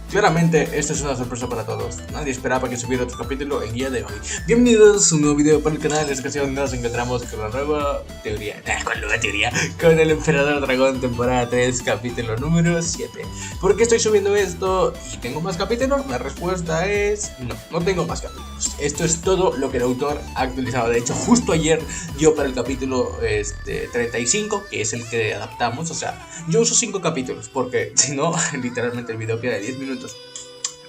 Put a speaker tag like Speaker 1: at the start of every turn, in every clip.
Speaker 1: Claramente, esta es una sorpresa para todos. Nadie esperaba que subiera otro capítulo el día de hoy. Bienvenidos a un nuevo video para el canal. En esta ocasión nos encontramos con la nueva teoría. ¿Cuál nueva teoría? Con el Emperador Dragón, temporada 3, capítulo número 7. ¿Por qué estoy subiendo esto y tengo más capítulos? La respuesta es no tengo más capítulos. Esto es todo lo que el autor ha actualizado. De hecho, justo ayer yo para el capítulo 35, que es el que adaptamos, o sea, yo uso 5 capítulos porque si no, literalmente el video queda de 10 minutos.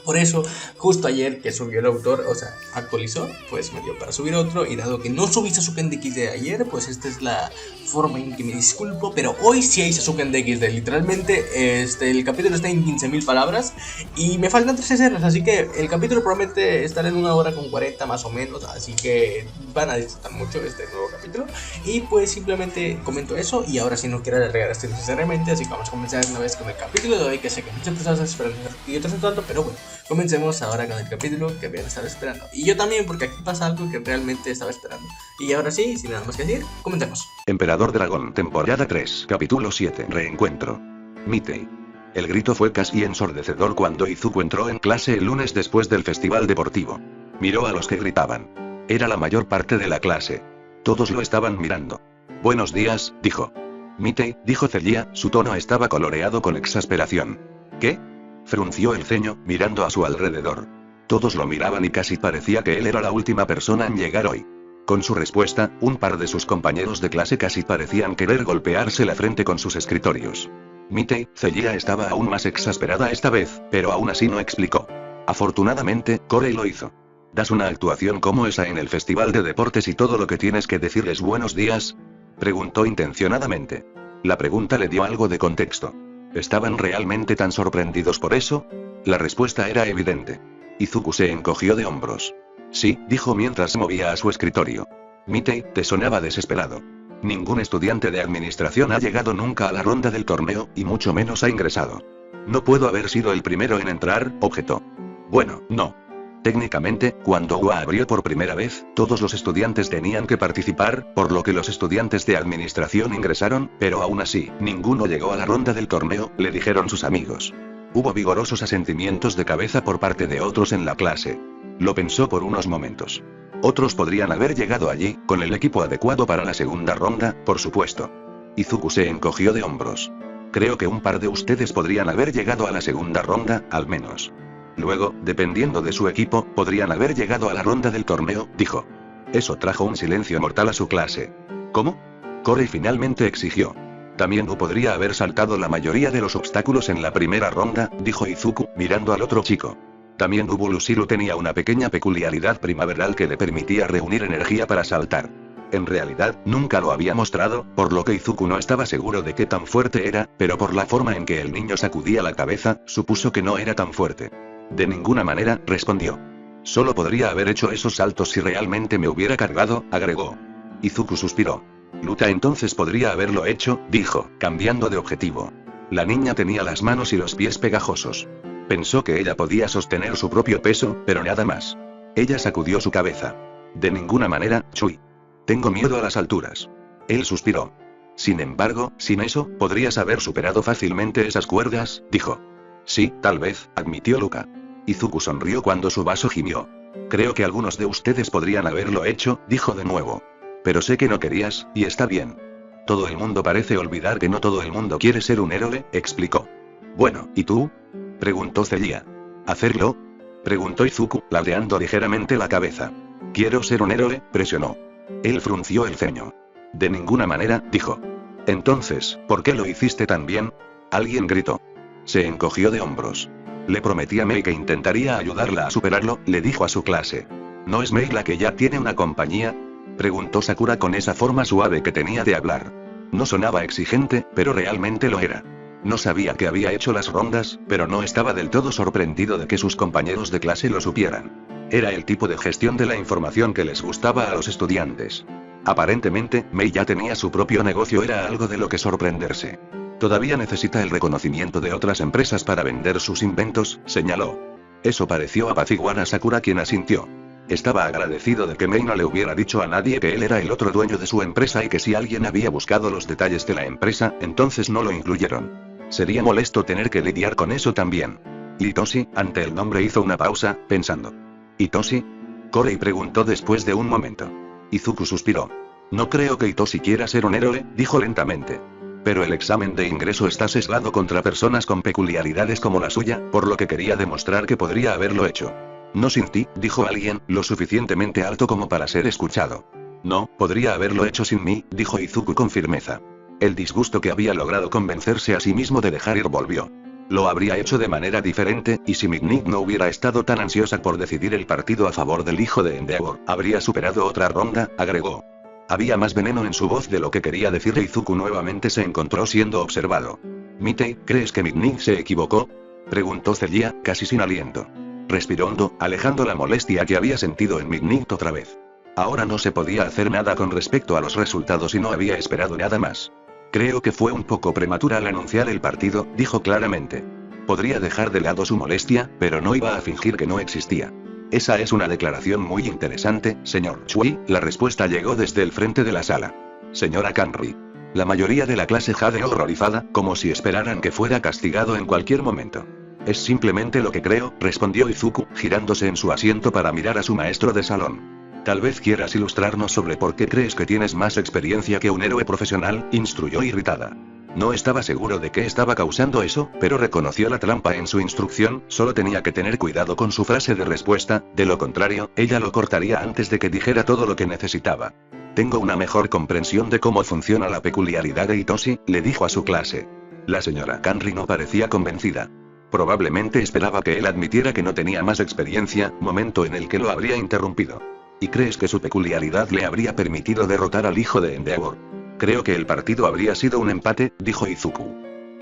Speaker 1: Por eso, justo ayer que subió el autor, o sea, actualizó, pues me dio para subir otro. Y dado que no subí Sasuken de XD ayer, pues esta es la forma en que me disculpo. Pero hoy sí hay Sasuken de XD. Literalmente, el capítulo está en 15.000 palabras y me faltan 3 escenas. Así que el capítulo promete estar en 1 hora con 40 más o menos. Así que van a disfrutar mucho este nuevo capítulo. Y pues simplemente comento eso. Y ahora sí no quiero alargar esto necesariamente. Así que vamos a comenzar una vez con el capítulo de hoy, que sé que muchas personas están esperando y otras no tanto, pero bueno. Comencemos ahora con el capítulo que habían estado esperando. Y yo también, porque aquí pasa algo que realmente estaba esperando. Y ahora sí, sin nada más que decir, comencemos.
Speaker 2: Emperador Dragón, temporada 3, capítulo 7, reencuentro. Mitei. El grito fue casi ensordecedor cuando Izuku entró en clase el lunes después del festival deportivo. Miró a los que gritaban. Era la mayor parte de la clase. Todos lo estaban mirando. Buenos días, dijo. Mitei, dijo Celia, su tono estaba coloreado con exasperación. ¿Qué? Frunció el ceño, mirando a su alrededor. Todos lo miraban y casi parecía que él era la última persona en llegar hoy. Con su respuesta, un par de sus compañeros de clase casi parecían querer golpearse la frente con sus escritorios. Mitei, Celia estaba aún más exasperada esta vez, pero aún así no explicó. Afortunadamente, Corey lo hizo. ¿Das una actuación como esa en el festival de deportes y todo lo que tienes que decir es buenos días? Preguntó intencionadamente. La pregunta le dio algo de contexto. ¿Estaban realmente tan sorprendidos por eso? La respuesta era evidente. Izuku se encogió de hombros. Sí, dijo mientras movía a su escritorio. Mitei, te sonaba desesperado. Ningún estudiante de administración ha llegado nunca a la ronda del torneo, y mucho menos ha ingresado. No puedo haber sido el primero en entrar, objetó. Bueno, no. Técnicamente, cuando UA abrió por primera vez, todos los estudiantes tenían que participar, por lo que los estudiantes de administración ingresaron, pero aún así, ninguno llegó a la ronda del torneo, le dijeron sus amigos. Hubo vigorosos asentimientos de cabeza por parte de otros en la clase. Lo pensó por unos momentos. Otros podrían haber llegado allí, con el equipo adecuado para la segunda ronda, por supuesto. Izuku se encogió de hombros. Creo que un par de ustedes podrían haber llegado a la segunda ronda, al menos. Luego, dependiendo de su equipo, podrían haber llegado a la ronda del torneo, dijo. Eso trajo un silencio mortal a su clase. ¿Cómo? Corey finalmente exigió. También U podría haber saltado la mayoría de los obstáculos en la primera ronda, dijo Izuku, mirando al otro chico. También Ubulusiru tenía una pequeña peculiaridad primaveral que le permitía reunir energía para saltar. En realidad, nunca lo había mostrado, por lo que Izuku no estaba seguro de qué tan fuerte era, pero por la forma en que el niño sacudía la cabeza, supuso que no era tan fuerte. De ninguna manera, respondió. Solo podría haber hecho esos saltos si realmente me hubiera cargado, agregó. Izuku suspiró. Luta entonces podría haberlo hecho, dijo, cambiando de objetivo. La niña tenía las manos y los pies pegajosos. Pensó que ella podía sostener su propio peso, pero nada más. Ella sacudió su cabeza. De ninguna manera, Chui. Tengo miedo a las alturas. Él suspiró. Sin embargo, sin eso, podrías haber superado fácilmente esas cuerdas, dijo. Sí, tal vez, admitió Luca. Izuku sonrió cuando su vaso gimió. Creo que algunos de ustedes podrían haberlo hecho, dijo de nuevo. Pero sé que no querías, y está bien. Todo el mundo parece olvidar que no todo el mundo quiere ser un héroe, explicó. Bueno, ¿y tú? Preguntó Celia. ¿Hacerlo? Preguntó Izuku, ladeando ligeramente la cabeza. Quiero ser un héroe, presionó. Él frunció el ceño. De ninguna manera, dijo. Entonces, ¿por qué lo hiciste tan bien? Alguien gritó. Se encogió de hombros. Le prometí a Mei que intentaría ayudarla a superarlo, le dijo a su clase. ¿No es Mei la que ya tiene una compañía? Preguntó Sakura con esa forma suave que tenía de hablar. No sonaba exigente, pero realmente lo era. No sabía que había hecho las rondas, pero no estaba del todo sorprendido de que sus compañeros de clase lo supieran. Era el tipo de gestión de la información que les gustaba a los estudiantes. Aparentemente, Mei ya tenía su propio negocio, era algo de lo que sorprenderse. Todavía necesita el reconocimiento de otras empresas para vender sus inventos, señaló. Eso pareció apaciguar a Sakura, quien asintió. Estaba agradecido de que Mei no le hubiera dicho a nadie que él era el otro dueño de su empresa y que si alguien había buscado los detalles de la empresa, entonces no lo incluyeron. Sería molesto tener que lidiar con eso también. Itoshi, ante el nombre hizo una pausa, pensando. ¿Itoshi? Corey preguntó después de un momento. Izuku suspiró. No creo que Itoshi quiera ser un héroe, dijo lentamente. Pero el examen de ingreso está sesgado contra personas con peculiaridades como la suya, por lo que quería demostrar que podría haberlo hecho. No sin ti, dijo alguien, lo suficientemente alto como para ser escuchado. No, podría haberlo hecho sin mí, dijo Izuku con firmeza. El disgusto que había logrado convencerse a sí mismo de dejar ir volvió. Lo habría hecho de manera diferente, y si Midnight no hubiera estado tan ansiosa por decidir el partido a favor del hijo de Endeavor, habría superado otra ronda, agregó. Había más veneno en su voz de lo que quería decirle. Izuku nuevamente se encontró siendo observado. Mitei, ¿crees que Midnight se equivocó? Preguntó Celia, casi sin aliento. Respiró hondo, alejando la molestia que había sentido en Midnight otra vez. Ahora no se podía hacer nada con respecto a los resultados y no había esperado nada más. Creo que fue un poco prematura al anunciar el partido, dijo claramente. Podría dejar de lado su molestia, pero no iba a fingir que no existía. Esa es una declaración muy interesante, señor Chui. La respuesta llegó desde el frente de la sala. Señora Kanri. La mayoría de la clase jadeó horrorizada, como si esperaran que fuera castigado en cualquier momento. Es simplemente lo que creo, respondió Izuku, girándose en su asiento para mirar a su maestro de salón. Tal vez quieras ilustrarnos sobre por qué crees que tienes más experiencia que un héroe profesional, instruyó irritada. No estaba seguro de qué estaba causando eso, pero reconoció la trampa en su instrucción, solo tenía que tener cuidado con su frase de respuesta, de lo contrario, ella lo cortaría antes de que dijera todo lo que necesitaba. Tengo una mejor comprensión de cómo funciona la peculiaridad de Itoshi, le dijo a su clase. La señora Kanri no parecía convencida. Probablemente esperaba que él admitiera que no tenía más experiencia, momento en el que lo habría interrumpido. ¿Y crees que su peculiaridad le habría permitido derrotar al hijo de Endeavor? Creo que el partido habría sido un empate, dijo Izuku.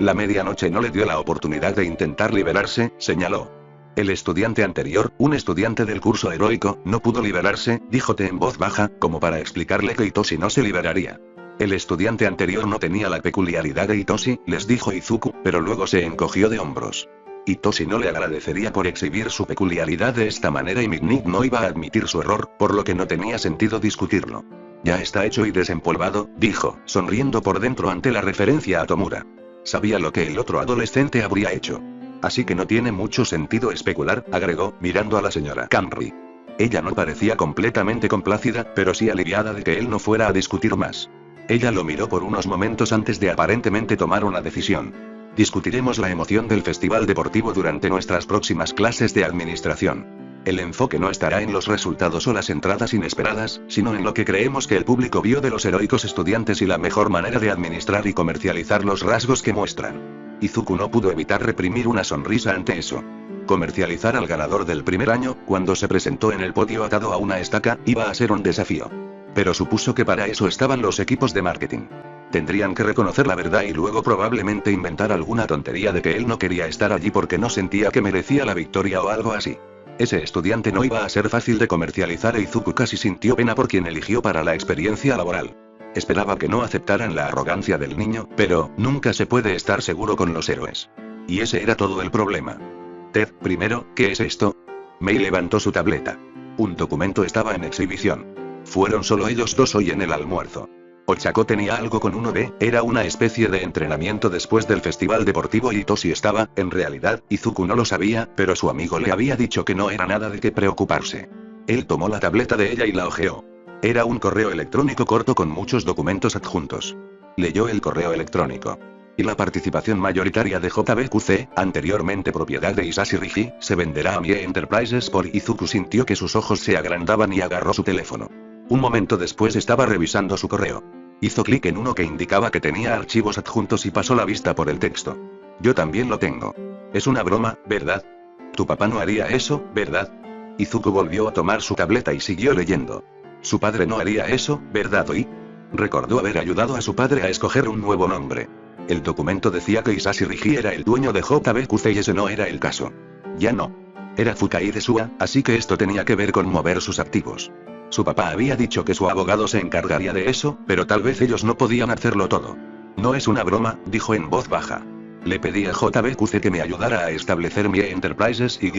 Speaker 2: La medianoche no le dio la oportunidad de intentar liberarse, señaló. El estudiante anterior, un estudiante del curso heroico, no pudo liberarse, dijo Te en voz baja, como para explicarle que Itoshi no se liberaría. El estudiante anterior no tenía la peculiaridad de Itoshi, les dijo Izuku, pero luego se encogió de hombros. Itoshi no le agradecería por exhibir su peculiaridad de esta manera y Midnight no iba a admitir su error, por lo que no tenía sentido discutirlo. Ya está hecho y desempolvado, dijo, sonriendo por dentro ante la referencia a Tomura. Sabía lo que el otro adolescente habría hecho. Así que no tiene mucho sentido especular, agregó, mirando a la señora Kanri. Ella no parecía completamente complacida, pero sí aliviada de que él no fuera a discutir más. Ella lo miró por unos momentos antes de aparentemente tomar una decisión. Discutiremos la emoción del festival deportivo durante nuestras próximas clases de administración. El enfoque no estará en los resultados o las entradas inesperadas, sino en lo que creemos que el público vio de los heroicos estudiantes y la mejor manera de administrar y comercializar los rasgos que muestran. Izuku no pudo evitar reprimir una sonrisa ante eso. Comercializar al ganador del primer año, cuando se presentó en el podio atado a una estaca, iba a ser un desafío. Pero supuso que para eso estaban los equipos de marketing. Tendrían que reconocer la verdad y luego probablemente inventar alguna tontería de que él no quería estar allí porque no sentía que merecía la victoria o algo así. Ese estudiante no iba a ser fácil de comercializar e Izuku casi sintió pena por quien eligió para la experiencia laboral. Esperaba que no aceptaran la arrogancia del niño, pero nunca se puede estar seguro con los héroes. Y ese era todo el problema. Ted, primero, ¿qué es esto? Mei levantó su tableta. Un documento estaba en exhibición. Fueron solo ellos dos hoy en el almuerzo. Ochako tenía algo con 1B, era una especie de entrenamiento después del festival deportivo y Itoshi estaba, en realidad, Izuku no lo sabía, pero su amigo le había dicho que no era nada de qué preocuparse. Él tomó la tableta de ella y la hojeó. Era un correo electrónico corto con muchos documentos adjuntos. Leyó el correo electrónico. Y la participación mayoritaria de JBQC, anteriormente propiedad de Isashi Rigi, se venderá a Mie Enterprises por Izuku sintió que sus ojos se agrandaban y agarró su teléfono. Un momento después estaba revisando su correo. Hizo clic en uno que indicaba que tenía archivos adjuntos y pasó la vista por el texto. Yo también lo tengo. Es una broma, ¿verdad? Tu papá no haría eso, ¿verdad? Izuku volvió a tomar su tableta y siguió leyendo. Su padre no haría eso, ¿verdad? Oi? Recordó haber ayudado a su padre a escoger un nuevo nombre. El documento decía que Isashi Rigi era el dueño de JBQC y ese no era el caso. Ya no. Era Fukai Sua, así que esto tenía que ver con mover sus activos. Su papá había dicho que su abogado se encargaría de eso, pero tal vez ellos no podían hacerlo todo. No es una broma, dijo en voz baja. Le pedí a JBQC que me ayudara a establecer Mie Enterprises y.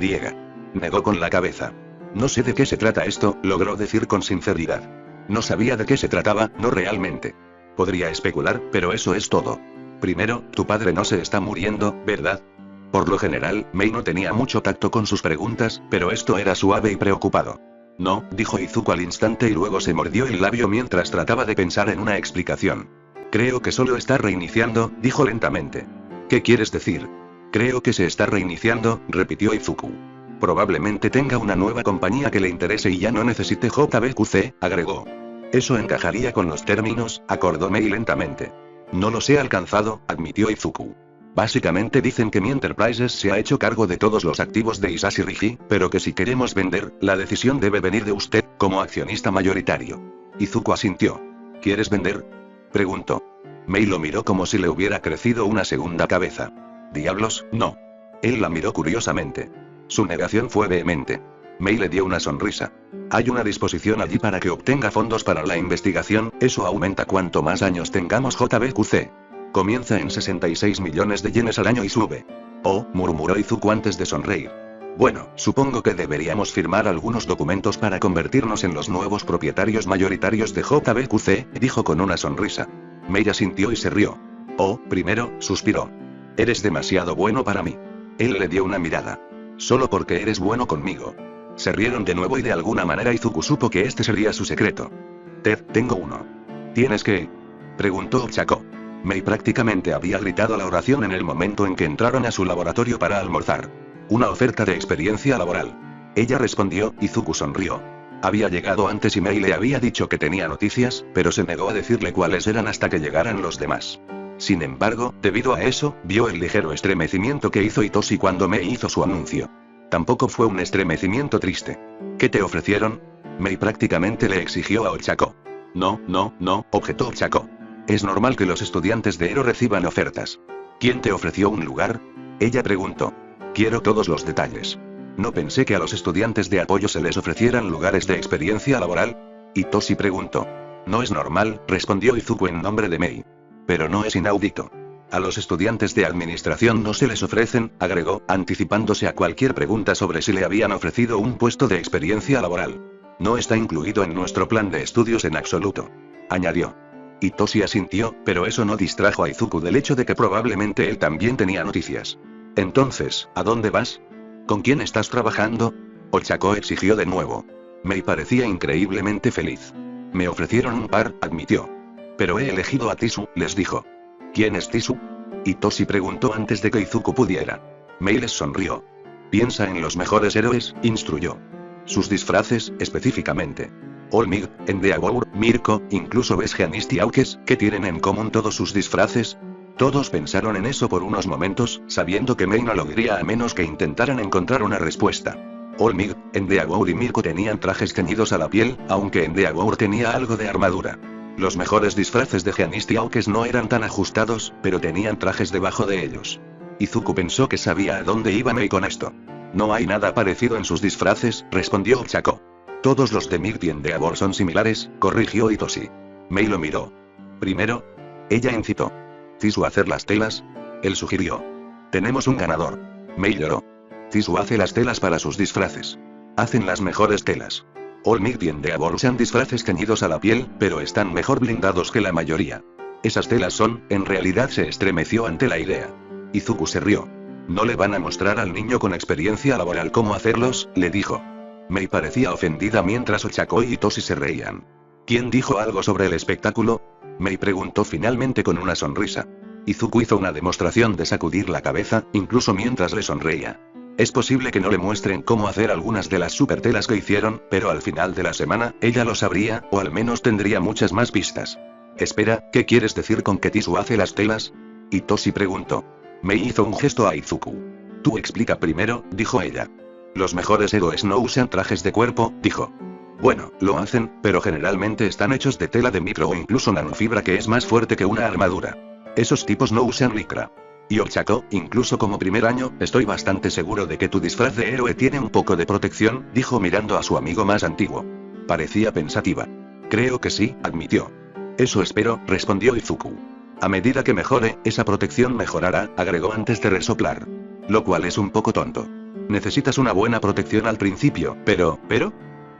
Speaker 2: Negó con la cabeza. No sé de qué se trata esto, logró decir con sinceridad. No sabía de qué se trataba, no realmente. Podría especular, pero eso es todo. Primero, tu padre no se está muriendo, ¿verdad? Por lo general, Mei no tenía mucho tacto con sus preguntas, pero esto era suave y preocupado. No, dijo Izuku al instante y luego se mordió el labio mientras trataba de pensar en una explicación. Creo que solo está reiniciando, dijo lentamente. ¿Qué quieres decir? Creo que se está reiniciando, repitió Izuku. Probablemente tenga una nueva compañía que le interese y ya no necesite JBQC, agregó. Eso encajaría con los términos, acordó Mei lentamente. No los he alcanzado, admitió Izuku. Básicamente dicen que mi Enterprises se ha hecho cargo de todos los activos de Hisashi Rigi, pero que si queremos vender, la decisión debe venir de usted, como accionista mayoritario. Izuku asintió. ¿Quieres vender? Preguntó. Mei lo miró como si le hubiera crecido una segunda cabeza. Diablos, no. Él la miró curiosamente. Su negación fue vehemente. Mei le dio una sonrisa. Hay una disposición allí para que obtenga fondos para la investigación, eso aumenta cuanto más años tengamos JBQC. Comienza en 66 millones de yenes al año y sube. Oh, murmuró Izuku antes de sonreír. Bueno, supongo que deberíamos firmar algunos documentos para convertirnos en los nuevos propietarios mayoritarios de JBQC, dijo con una sonrisa. Mei asintió y se rió. Oh, primero, suspiró. Eres demasiado bueno para mí. Él le dio una mirada. Solo porque eres bueno conmigo. Se rieron de nuevo y de alguna manera Izuku supo que este sería su secreto. Ted, tengo uno. ¿Tienes que? Preguntó Ochako. Mei prácticamente había gritado la oración en el momento en que entraron a su laboratorio para almorzar. Una oferta de experiencia laboral. Ella respondió, Izuku sonrió. Había llegado antes y Mei le había dicho que tenía noticias, pero se negó a decirle cuáles eran hasta que llegaran los demás. Sin embargo, debido a eso, vio el ligero estremecimiento que hizo Itoshi cuando Mei hizo su anuncio. Tampoco fue un estremecimiento triste. ¿Qué te ofrecieron? Mei prácticamente le exigió a Ochako. No, objetó Ochako. Es normal que los estudiantes de Ero reciban ofertas. ¿Quién te ofreció un lugar? Ella preguntó. Quiero todos los detalles. No pensé que a los estudiantes de apoyo se les ofrecieran lugares de experiencia laboral. Itoshi preguntó. No es normal, respondió Izuku en nombre de Mei. Pero no es inaudito. A los estudiantes de administración no se les ofrecen, agregó, anticipándose a cualquier pregunta sobre si le habían ofrecido un puesto de experiencia laboral. No está incluido en nuestro plan de estudios en absoluto. Añadió. Itoshi asintió, pero eso no distrajo a Izuku del hecho de que probablemente él también tenía noticias. Entonces, ¿a dónde vas? ¿Con quién estás trabajando? Ochako exigió de nuevo. Mei parecía increíblemente feliz. Me ofrecieron un par, admitió. Pero he elegido a Tisu, les dijo. ¿Quién es Tisu? Itoshi preguntó antes de que Izuku pudiera. Mei les sonrió. Piensa en los mejores héroes, instruyó. Sus disfraces, específicamente. All Mig, Endeavor, Mirko, incluso Besgeanist y Aukes, ¿qué tienen en común todos sus disfraces? Todos pensaron en eso por unos momentos, sabiendo que Mei no lo diría a menos que intentaran encontrar una respuesta. All Mig, Endeavor y Mirko tenían trajes ceñidos a la piel, aunque Endeavor tenía algo de armadura. Los mejores disfraces de Geanist y Aukes no eran tan ajustados, pero tenían trajes debajo de ellos. Izuku pensó que sabía a dónde iba Mei con esto. No hay nada parecido en sus disfraces, respondió Ochako. Todos los de Mig y Endeavor son similares, corrigió Itoshi. Mei lo miró. Primero, ella incitó. ¿Tisu hacer las telas? Él sugirió. Tenemos un ganador. Mei lloró. Tisu hace las telas para sus disfraces. Hacen las mejores telas. All Mig y Endeavor usan disfraces ceñidos a la piel, pero están mejor blindados que la mayoría. Esas telas son, en realidad se estremeció ante la idea. Izuku se rió. No le van a mostrar al niño con experiencia laboral cómo hacerlos, le dijo. Mei parecía ofendida mientras Ochako y Itoshi se reían. ¿Quién dijo algo sobre el espectáculo? Mei preguntó finalmente con una sonrisa. Izuku hizo una demostración de sacudir la cabeza, incluso mientras le sonreía. Es posible que no le muestren cómo hacer algunas de las supertelas que hicieron, pero al final de la semana, ella lo sabría, o al menos tendría muchas más pistas. Espera, ¿qué quieres decir con que Tisu hace las telas? Itoshi preguntó. Mei hizo un gesto a Izuku. Tú explica primero, dijo ella. Los mejores héroes no usan trajes de cuerpo, dijo. Bueno, lo hacen, pero generalmente están hechos de tela de micro o incluso nanofibra que es más fuerte que una armadura. Esos tipos no usan licra. Y Ochako, incluso como primer año, estoy bastante seguro de que tu disfraz de héroe tiene un poco de protección, dijo mirando a su amigo más antiguo. Parecía pensativa. Creo que sí, admitió. Eso espero, respondió Izuku. A medida que mejore, esa protección mejorará, agregó antes de resoplar. Lo cual es un poco tonto. Necesitas una buena protección al principio, pero...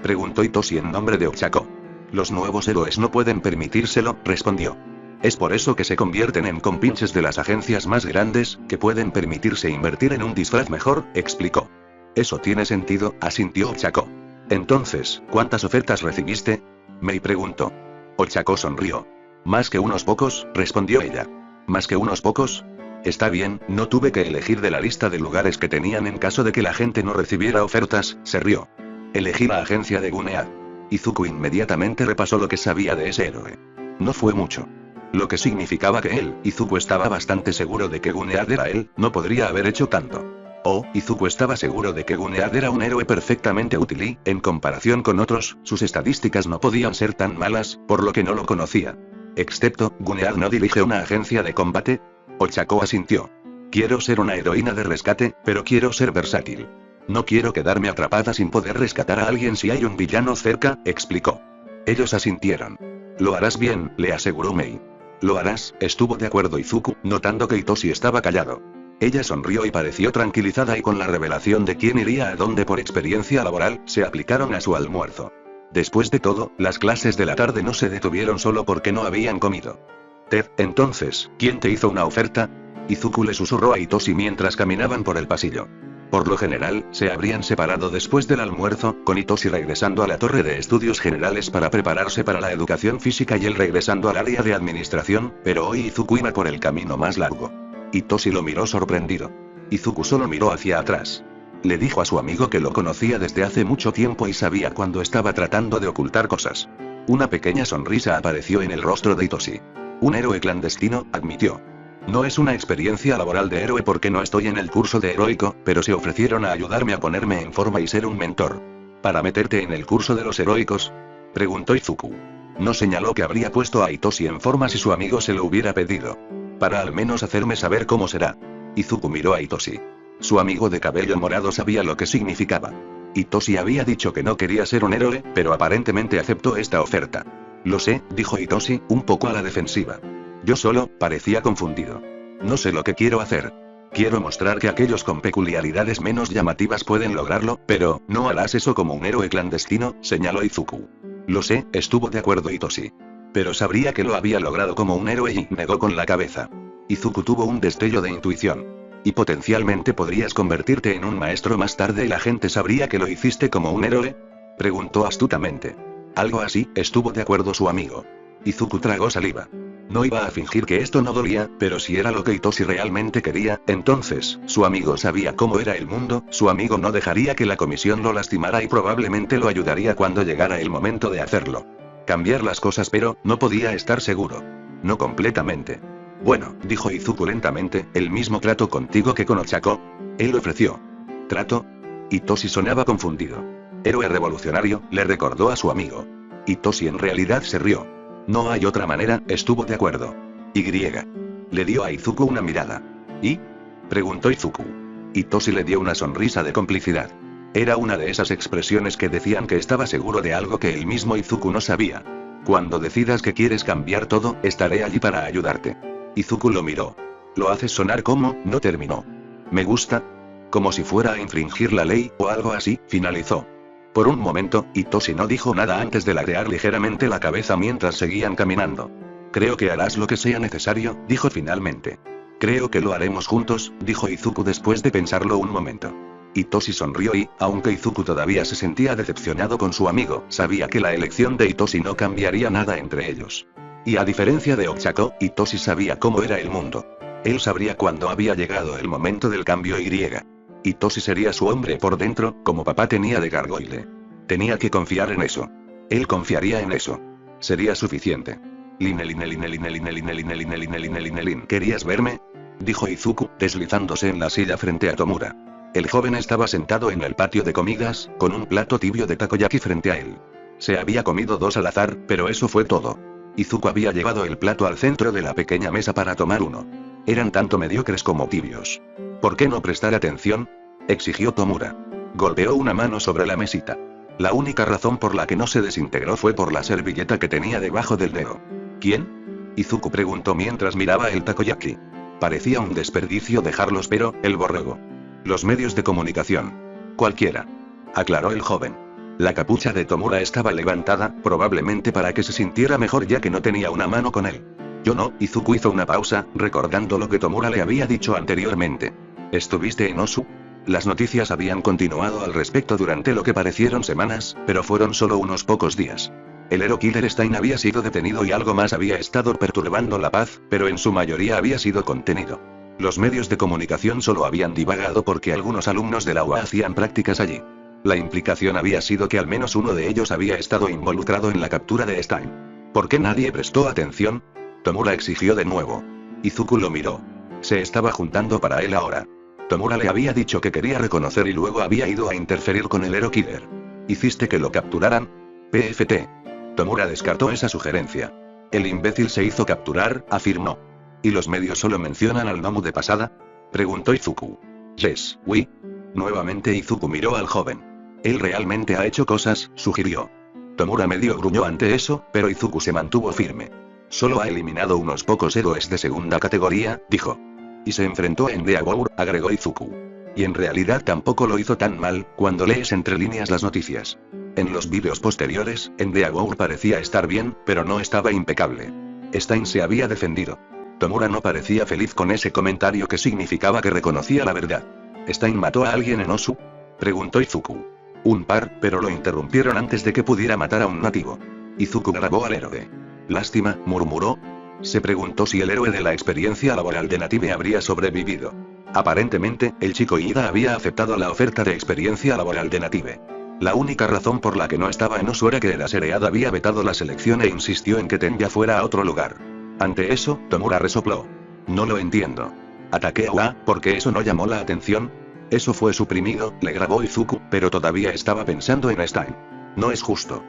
Speaker 2: Preguntó Itoshi en nombre de Ochako. Los nuevos héroes no pueden permitírselo, respondió. Es por eso que se convierten en compinches de las agencias más grandes, que pueden permitirse invertir en un disfraz mejor, explicó. Eso tiene sentido, asintió Ochako. Entonces, ¿cuántas ofertas recibiste? Mei preguntó. Ochako sonrió. Más que unos pocos, respondió ella. ¿Más que unos pocos? Está bien, no tuve que elegir de la lista de lugares que tenían en caso de que la gente no recibiera ofertas, se rió. Elegí la agencia de Gunead. Izuku inmediatamente repasó lo que sabía de ese héroe. No fue mucho. Lo que significaba que él, Izuku, estaba bastante seguro de que Gunead era él, no podría haber hecho tanto. Izuku estaba seguro de que Gunead era un héroe perfectamente útil y, en comparación con otros, sus estadísticas no podían ser tan malas, por lo que no lo conocía. Excepto, ¿Gunead no dirige una agencia de combate? Ochako asintió. Quiero ser una heroína de rescate, pero quiero ser versátil. No quiero quedarme atrapada sin poder rescatar a alguien si hay un villano cerca, explicó. Ellos asintieron. Lo harás bien, le aseguró Mei. Lo harás, estuvo de acuerdo Izuku, notando que Hitoshi estaba callado. Ella sonrió y pareció tranquilizada y con la revelación de quién iría a dónde por experiencia laboral, se aplicaron a su almuerzo. Después de todo, las clases de la tarde no se detuvieron solo porque no habían comido. Ted, entonces, ¿quién te hizo una oferta? Izuku le susurró a Hitoshi mientras caminaban por el pasillo. Por lo general, se habrían separado después del almuerzo, con Hitoshi regresando a la torre de estudios generales para prepararse para la educación física y él regresando al área de administración, pero hoy Izuku iba por el camino más largo. Hitoshi lo miró sorprendido. Izuku solo miró hacia atrás. Le dijo a su amigo que lo conocía desde hace mucho tiempo y sabía cuando estaba tratando de ocultar cosas. Una pequeña sonrisa apareció en el rostro de Hitoshi. Un héroe clandestino, admitió. No es una experiencia laboral de héroe porque no estoy en el curso de heroico, pero se ofrecieron a ayudarme a ponerme en forma y ser un mentor. ¿Para meterte en el curso de los heroicos? Preguntó Izuku. No señaló que habría puesto a Hitoshi en forma si su amigo se lo hubiera pedido. Para al menos hacerme saber cómo será. Izuku miró a Hitoshi. Su amigo de cabello morado sabía lo que significaba. Hitoshi había dicho que no quería ser un héroe, pero aparentemente aceptó esta oferta. Lo sé, dijo Hitoshi, un poco a la defensiva. Yo solo, parecía confundido. No sé lo que quiero hacer. Quiero mostrar que aquellos con peculiaridades menos llamativas pueden lograrlo, pero, ¿no harás eso como un héroe clandestino?, señaló Izuku. Lo sé, estuvo de acuerdo Hitoshi. Pero sabría que lo había logrado como un héroe y negó con la cabeza. Izuku tuvo un destello de intuición. Y potencialmente podrías convertirte en un maestro más tarde y la gente sabría que lo hiciste como un héroe. Preguntó astutamente. Algo así, estuvo de acuerdo su amigo. Izuku tragó saliva. No iba a fingir que esto no dolía, pero si era lo que Hitoshi realmente quería, entonces, su amigo sabía cómo era el mundo, su amigo no dejaría que la comisión lo lastimara y probablemente lo ayudaría cuando llegara el momento de hacerlo. Cambiar las cosas, pero, no podía estar seguro. No completamente. Bueno, dijo Izuku lentamente, el mismo trato contigo que con Ochako. Él ofreció. ¿Trato? Hitoshi sonaba confundido. Héroe revolucionario, le recordó a su amigo. Hitoshi en realidad se rió. No hay otra manera, estuvo de acuerdo. Y. Le dio a Izuku una mirada. ¿Y? Preguntó Izuku. Hitoshi le dio una sonrisa de complicidad. Era una de esas expresiones que decían que estaba seguro de algo que el mismo Izuku no sabía. Cuando decidas que quieres cambiar todo, estaré allí para ayudarte. Izuku lo miró. Lo haces sonar como, no terminó. Me gusta. Como si fuera a infringir la ley, o algo así, finalizó. Por un momento, Hitoshi no dijo nada antes de ladear ligeramente la cabeza mientras seguían caminando. Creo que harás lo que sea necesario, dijo finalmente. Creo que lo haremos juntos, dijo Izuku después de pensarlo un momento. Hitoshi sonrió y, aunque Izuku todavía se sentía decepcionado con su amigo, sabía que la elección de Hitoshi no cambiaría nada entre ellos. Y a diferencia de Ochako, Hitoshi sabía cómo era el mundo. Él sabría cuándo había llegado el momento del cambio y. Hitoshi sería su hombre por dentro, como papá tenía de Gargoyle. Tenía que confiar en eso. Él confiaría en eso. Sería suficiente. ¿Querías verme? Dijo Izuku, deslizándose en la silla frente a Tomura. El joven estaba sentado en el patio de comidas, con un plato tibio de takoyaki frente a él. Se había comido 2 al azar, pero eso fue todo. Izuku había llevado el plato al centro de la pequeña mesa para tomar uno. Eran tanto mediocres como tibios. ¿Por qué no prestar atención?, exigió Tomura. Golpeó una mano sobre la mesita. La única razón por la que no se desintegró fue por la servilleta que tenía debajo del dedo. ¿Quién? Izuku preguntó mientras miraba el takoyaki. Parecía un desperdicio dejarlos, pero, el borrego. Los medios de comunicación. Cualquiera. Aclaró el joven. La capucha de Tomura estaba levantada, probablemente para que se sintiera mejor ya que no tenía una mano con él. Yo no, Izuku hizo una pausa, recordando lo que Tomura le había dicho anteriormente. ¿Estuviste en Osu? Las noticias habían continuado al respecto durante lo que parecieron semanas, pero fueron solo unos pocos días. El Hero Killer Stein había sido detenido y algo más había estado perturbando la paz, pero en su mayoría había sido contenido. Los medios de comunicación solo habían divagado porque algunos alumnos de la UA hacían prácticas allí. La implicación había sido que al menos uno de ellos había estado involucrado en la captura de Stein. ¿Por qué nadie prestó atención? Tomura exigió de nuevo. Izuku lo miró. Se estaba juntando para él ahora. Tomura le había dicho que quería reconocer y luego había ido a interferir con el Hero Killer. ¿Hiciste que lo capturaran? PFT. Tomura descartó esa sugerencia. El imbécil se hizo capturar, afirmó. ¿Y los medios solo mencionan al Nomu de pasada? Preguntó Izuku. Yes, oui. Nuevamente Izuku miró al joven. Él realmente ha hecho cosas, sugirió. Tomura medio gruñó ante eso, pero Izuku se mantuvo firme. Solo ha eliminado unos pocos héroes de segunda categoría, dijo. Y se enfrentó a Endeavor, agregó Izuku. Y en realidad tampoco lo hizo tan mal, cuando lees entre líneas las noticias. En los vídeos posteriores, Endeavor parecía estar bien, pero no estaba impecable. Stein se había defendido. Tomura no parecía feliz con ese comentario que significaba que reconocía la verdad. ¿Stein mató a alguien en Osu? Preguntó Izuku. Un par, pero lo interrumpieron antes de que pudiera matar a un nativo. Izuku grabó al héroe. Lástima, murmuró. Se preguntó si el héroe de la experiencia laboral de Native habría sobrevivido. Aparentemente, el chico Ida había aceptado la oferta de experiencia laboral de Native. La única razón por la que no estaba en Osu era que la Seread había vetado la selección e insistió en que Tenja fuera a otro lugar. Ante eso, Tomura resopló. No lo entiendo. ¿Ataqué a Ua porque eso no llamó la atención? Eso fue suprimido, le grabó Izuku, pero todavía estaba pensando en Stein. No es justo.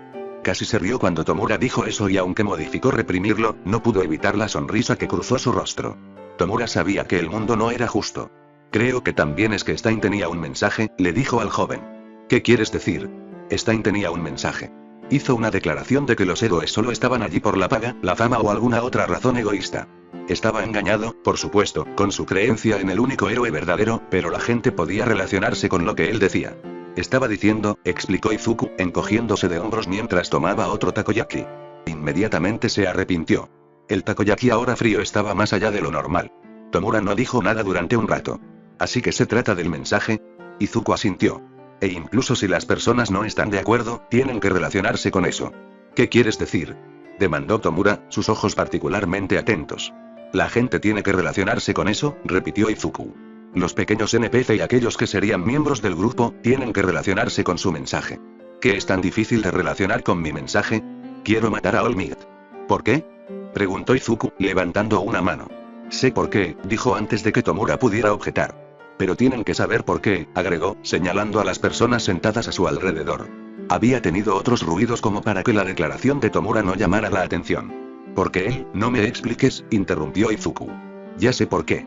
Speaker 2: Casi se rió cuando Tomura dijo eso y aunque modificó reprimirlo, no pudo evitar la sonrisa que cruzó su rostro. Tomura sabía que el mundo no era justo. Creo que también es que Stein tenía un mensaje, le dijo al joven. ¿Qué quieres decir? Stein tenía un mensaje. Hizo una declaración de que los héroes solo estaban allí por la paga, la fama o alguna otra razón egoísta. Estaba engañado, por supuesto, con su creencia en el único héroe verdadero, pero la gente podía relacionarse con lo que él decía. Estaba diciendo, explicó Izuku, encogiéndose de hombros mientras tomaba otro takoyaki. Inmediatamente se arrepintió. El takoyaki ahora frío estaba más allá de lo normal. Tomura no dijo nada durante un rato. ¿Así que se trata del mensaje? Izuku asintió. E incluso si las personas no están de acuerdo, tienen que relacionarse con eso. ¿Qué quieres decir? Demandó Tomura, sus ojos particularmente atentos. La gente tiene que relacionarse con eso, repitió Izuku. Los pequeños NPC y aquellos que serían miembros del grupo, tienen que relacionarse con su mensaje. ¿Qué es tan difícil de relacionar con mi mensaje? Quiero matar a All Might. ¿Por qué? Preguntó Izuku, levantando una mano. Sé por qué, dijo antes de que Tomura pudiera objetar. Pero tienen que saber por qué, agregó, señalando a las personas sentadas a su alrededor. Había tenido otros ruidos como para que la declaración de Tomura no llamara la atención. ¿Por qué él? No me expliques, interrumpió Izuku. Ya sé por qué.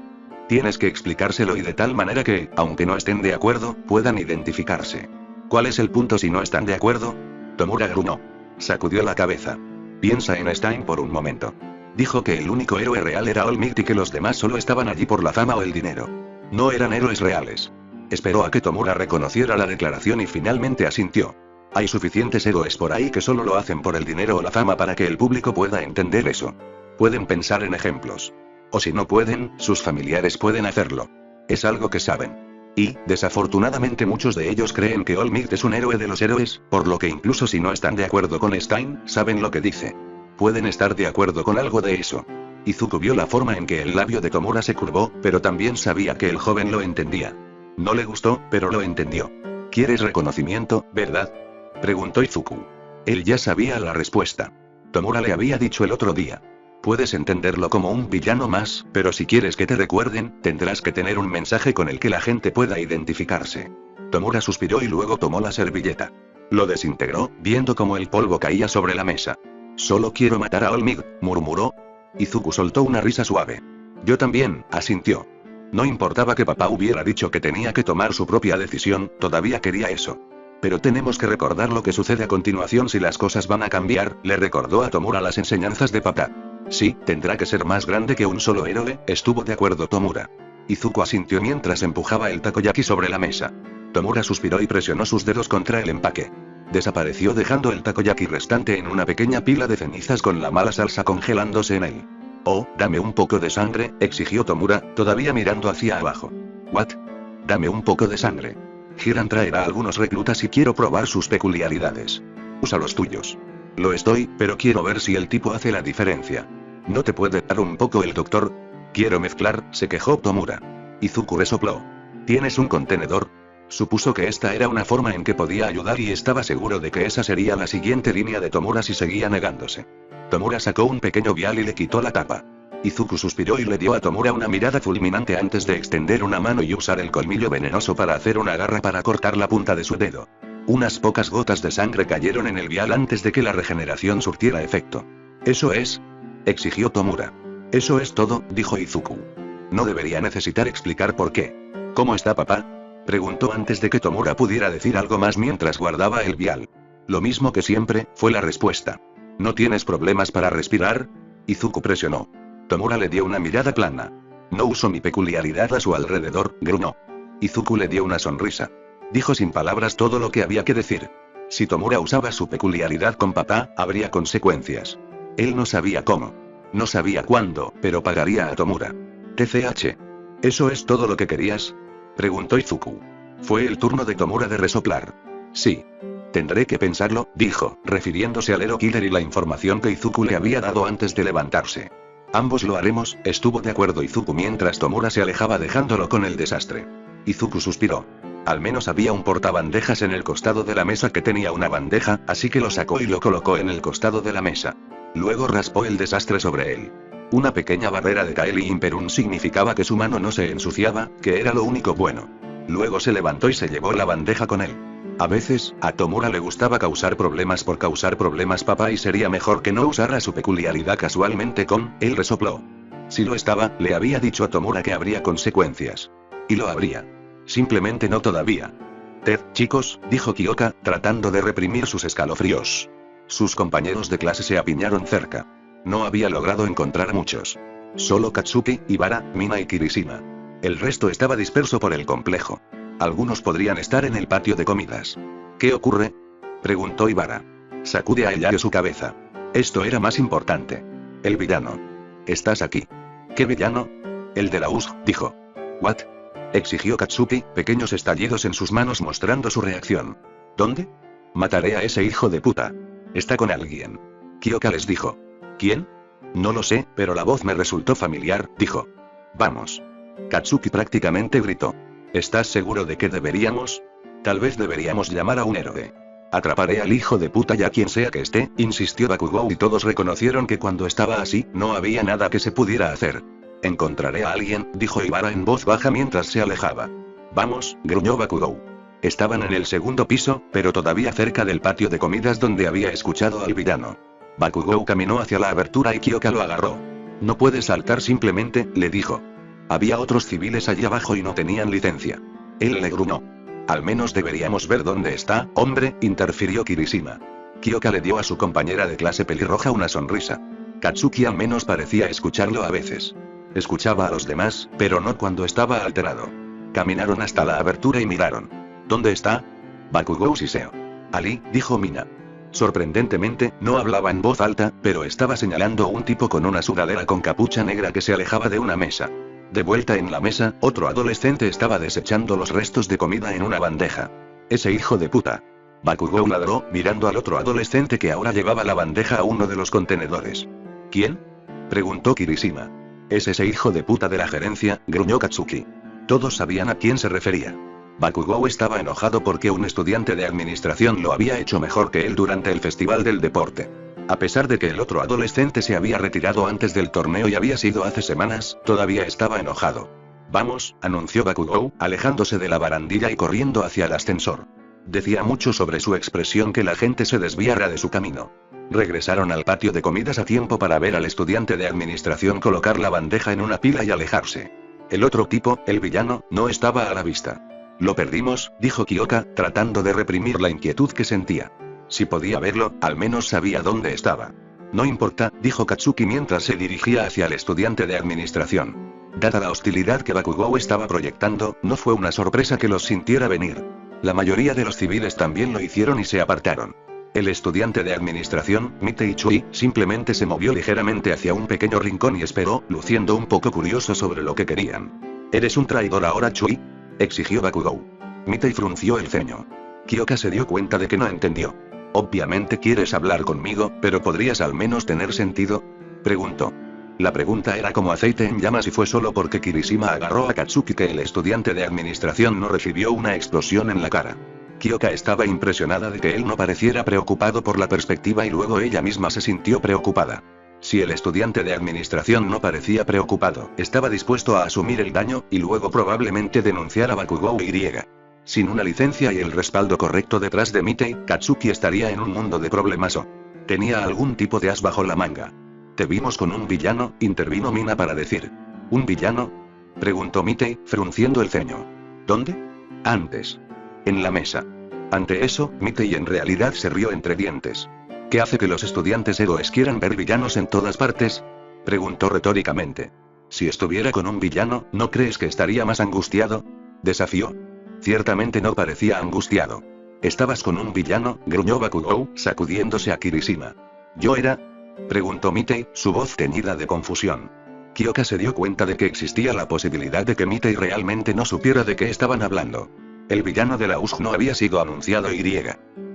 Speaker 2: Tienes que explicárselo y de tal manera que, aunque no estén de acuerdo, puedan identificarse. ¿Cuál es el punto si no están de acuerdo? Tomura gruñó. Sacudió la cabeza. Piensa en Stein por un momento. Dijo que el único héroe real era All Might y que los demás solo estaban allí por la fama o el dinero. No eran héroes reales. Esperó a que Tomura reconociera la declaración y finalmente asintió. Hay suficientes héroes por ahí que solo lo hacen por el dinero o la fama para que el público pueda entender eso. Pueden pensar en ejemplos. O si no pueden, sus familiares pueden hacerlo. Es algo que saben. Y, desafortunadamente muchos de ellos creen que All Might es un héroe de los héroes, por lo que incluso si no están de acuerdo con Stein, saben lo que dice. Pueden estar de acuerdo con algo de eso. Izuku vio la forma en que el labio de Tomura se curvó, pero también sabía que el joven lo entendía. No le gustó, pero lo entendió. ¿Quieres reconocimiento, verdad? Preguntó Izuku. Él ya sabía la respuesta. Tomura le había dicho el otro día. Puedes entenderlo como un villano más, pero si quieres que te recuerden, tendrás que tener un mensaje con el que la gente pueda identificarse. Tomura suspiró y luego tomó la servilleta. Lo desintegró, viendo cómo el polvo caía sobre la mesa. Solo quiero matar a All Might, murmuró. Izuku soltó una risa suave. Yo también, asintió. No importaba que papá hubiera dicho que tenía que tomar su propia decisión, todavía quería eso. Pero tenemos que recordar lo que sucede a continuación si las cosas van a cambiar, le recordó a Tomura las enseñanzas de papá. Sí, tendrá que ser más grande que un solo héroe, estuvo de acuerdo Tomura. Izuku asintió mientras empujaba el takoyaki sobre la mesa. Tomura suspiró y presionó sus dedos contra el empaque. Desapareció dejando el takoyaki restante en una pequeña pila de cenizas con la mala salsa congelándose en él. Oh, dame un poco de sangre, exigió Tomura, todavía mirando hacia abajo. ¿What? Dame un poco de sangre. Hiran traerá algunos reclutas y quiero probar sus peculiaridades. Usa los tuyos. Lo estoy, pero quiero ver si el tipo hace la diferencia. ¿No te puede dar un poco el doctor? Quiero mezclar, se quejó Tomura. Izuku resopló. ¿Tienes un contenedor? Supuso que esta era una forma en que podía ayudar y estaba seguro de que esa sería la siguiente línea de Tomura si seguía negándose. Tomura sacó un pequeño vial y le quitó la tapa. Izuku suspiró y le dio a Tomura una mirada fulminante antes de extender una mano y usar el colmillo venenoso para hacer una garra para cortar la punta de su dedo. Unas pocas gotas de sangre cayeron en el vial antes de que la regeneración surtiera efecto. ¿Eso es? Exigió Tomura. Eso es todo, dijo Izuku. No debería necesitar explicar por qué. ¿Cómo está papá? Preguntó antes de que Tomura pudiera decir algo más mientras guardaba el vial. Lo mismo que siempre, fue la respuesta. ¿No tienes problemas para respirar? Izuku presionó. Tomura le dio una mirada plana. No uso mi peculiaridad a su alrededor, gruñó. Izuku le dio una sonrisa. Dijo sin palabras todo lo que había que decir. Si Tomura usaba su peculiaridad con papá, habría consecuencias. Él no sabía cómo. No sabía cuándo, pero pagaría a Tomura. TCH. ¿Eso es todo lo que querías? Preguntó Izuku. Fue el turno de Tomura de resoplar. Sí. Tendré que pensarlo, dijo, refiriéndose al Hero Killer y la información que Izuku le había dado antes de levantarse. Ambos lo haremos, estuvo de acuerdo Izuku mientras Tomura se alejaba dejándolo con el desastre. Izuku suspiró. Al menos había un portabandejas en el costado de la mesa que tenía una bandeja, así que lo sacó y lo colocó en el costado de la mesa. Luego raspó el desastre sobre él. Una pequeña barrera de Kaeli Imperum significaba que su mano no se ensuciaba, que era lo único bueno. Luego se levantó y se llevó la bandeja con él. A veces, a Tomura le gustaba causar problemas por causar problemas papá y sería mejor que no usara su peculiaridad casualmente con, él resopló. Si lo estaba, le había dicho a Tomura que habría consecuencias. Y lo habría. Simplemente no todavía. Chicos, dijo Kyoka, tratando de reprimir sus escalofríos. Sus compañeros de clase se apiñaron cerca. No había logrado encontrar muchos. Solo Katsuki, Ibara, Mina y Kirishima. El resto estaba disperso por el complejo. Algunos podrían estar en el patio de comidas. ¿Qué ocurre? Preguntó Ibara. Sacude a Yayo su cabeza. Esto era más importante. El villano. ¿Estás aquí? ¿Qué villano? El de la USG, dijo. ¿What? Exigió Katsuki, pequeños estallidos en sus manos mostrando su reacción. ¿Dónde? Mataré a ese hijo de puta. Está con alguien. Kyoka les dijo. ¿Quién? No lo sé, pero la voz me resultó familiar, dijo. Vamos. Katsuki prácticamente gritó. ¿Estás seguro de que deberíamos? Tal vez deberíamos llamar a un héroe. Atraparé al hijo de puta ya quien sea que esté, insistió Bakugou y todos reconocieron que cuando estaba así, no había nada que se pudiera hacer. Encontraré a alguien, dijo Ibara en voz baja mientras se alejaba. Vamos, gruñó Bakugou. Estaban en el segundo piso, pero todavía cerca del patio de comidas donde había escuchado al villano. Bakugou caminó hacia la abertura y Kyoka lo agarró. No puedes saltar simplemente, le dijo. Había otros civiles allí abajo y no tenían licencia. Él le gruñó. Al menos deberíamos ver dónde está, hombre, interfirió Kirishima. Kyoka le dio a su compañera de clase pelirroja una sonrisa. Katsuki al menos parecía escucharlo a veces. Escuchaba a los demás, pero no cuando estaba alterado. Caminaron hasta la abertura y miraron. ¿Dónde está? Bakugou siseo. Ali, dijo Mina. Sorprendentemente, no hablaba en voz alta, pero estaba señalando a un tipo con una sudadera con capucha negra que se alejaba de una mesa. De vuelta en la mesa, otro adolescente estaba desechando los restos de comida en una bandeja. Ese hijo de puta. Bakugou ladró, mirando al otro adolescente que ahora llevaba la bandeja a uno de los contenedores. ¿Quién? Preguntó Kirishima. Es ese hijo de puta de la gerencia, gruñó Katsuki. Todos sabían a quién se refería. Bakugou estaba enojado porque un estudiante de administración lo había hecho mejor que él durante el festival del deporte. A pesar de que el otro adolescente se había retirado antes del torneo y había sido hace semanas, todavía estaba enojado. Vamos, anunció Bakugou, alejándose de la barandilla y corriendo hacia el ascensor. Decía mucho sobre su expresión que la gente se desviara de su camino. Regresaron al patio de comidas a tiempo para ver al estudiante de administración colocar la bandeja en una pila y alejarse. El otro tipo, el villano, no estaba a la vista. Lo perdimos, dijo Kyoka, tratando de reprimir la inquietud que sentía. Si podía verlo, al menos sabía dónde estaba. No importa, dijo Katsuki mientras se dirigía hacia el estudiante de administración. Dada la hostilidad que Bakugou estaba proyectando, no fue una sorpresa que los sintiera venir. La mayoría de los civiles también lo hicieron y se apartaron. El estudiante de administración, Mitei Chui, simplemente se movió ligeramente hacia un pequeño rincón y esperó, luciendo un poco curioso sobre lo que querían. ¿Eres un traidor ahora, Chui?, exigió Bakugou. Mitei frunció el ceño. Kyoka se dio cuenta de que no entendió. Obviamente quieres hablar conmigo, pero ¿podrías al menos tener sentido?, preguntó. La pregunta era como aceite en llamas y fue solo porque Kirishima agarró a Katsuki que el estudiante de administración no recibió una explosión en la cara. Kyoka estaba impresionada de que él no pareciera preocupado por la perspectiva y luego ella misma se sintió preocupada. Si el estudiante de administración no parecía preocupado, estaba dispuesto a asumir el daño, y luego probablemente denunciar a Bakugou Y. Sin una licencia y el respaldo correcto detrás de Mitei, Katsuki estaría en un mundo de problemas. Tenía algún tipo de as bajo la manga. Te vimos con un villano, intervino Mina para decir. ¿Un villano?, preguntó Mitei, frunciendo el ceño. ¿Dónde? Antes. En la mesa. Ante eso, Mitei en realidad se rió entre dientes. ¿Qué hace que los estudiantes héroes quieran ver villanos en todas partes?, preguntó retóricamente. Si estuviera con un villano, ¿no crees que estaría más angustiado?, desafió. Ciertamente no parecía angustiado. ¿Estabas con un villano?, gruñó Bakugou, sacudiéndose a Kirishima. ¿Yo era?, preguntó Mitei, su voz teñida de confusión. Kyoka se dio cuenta de que existía la posibilidad de que Mitei realmente no supiera de qué estaban hablando. El villano de la USG no había sido anunciado Y.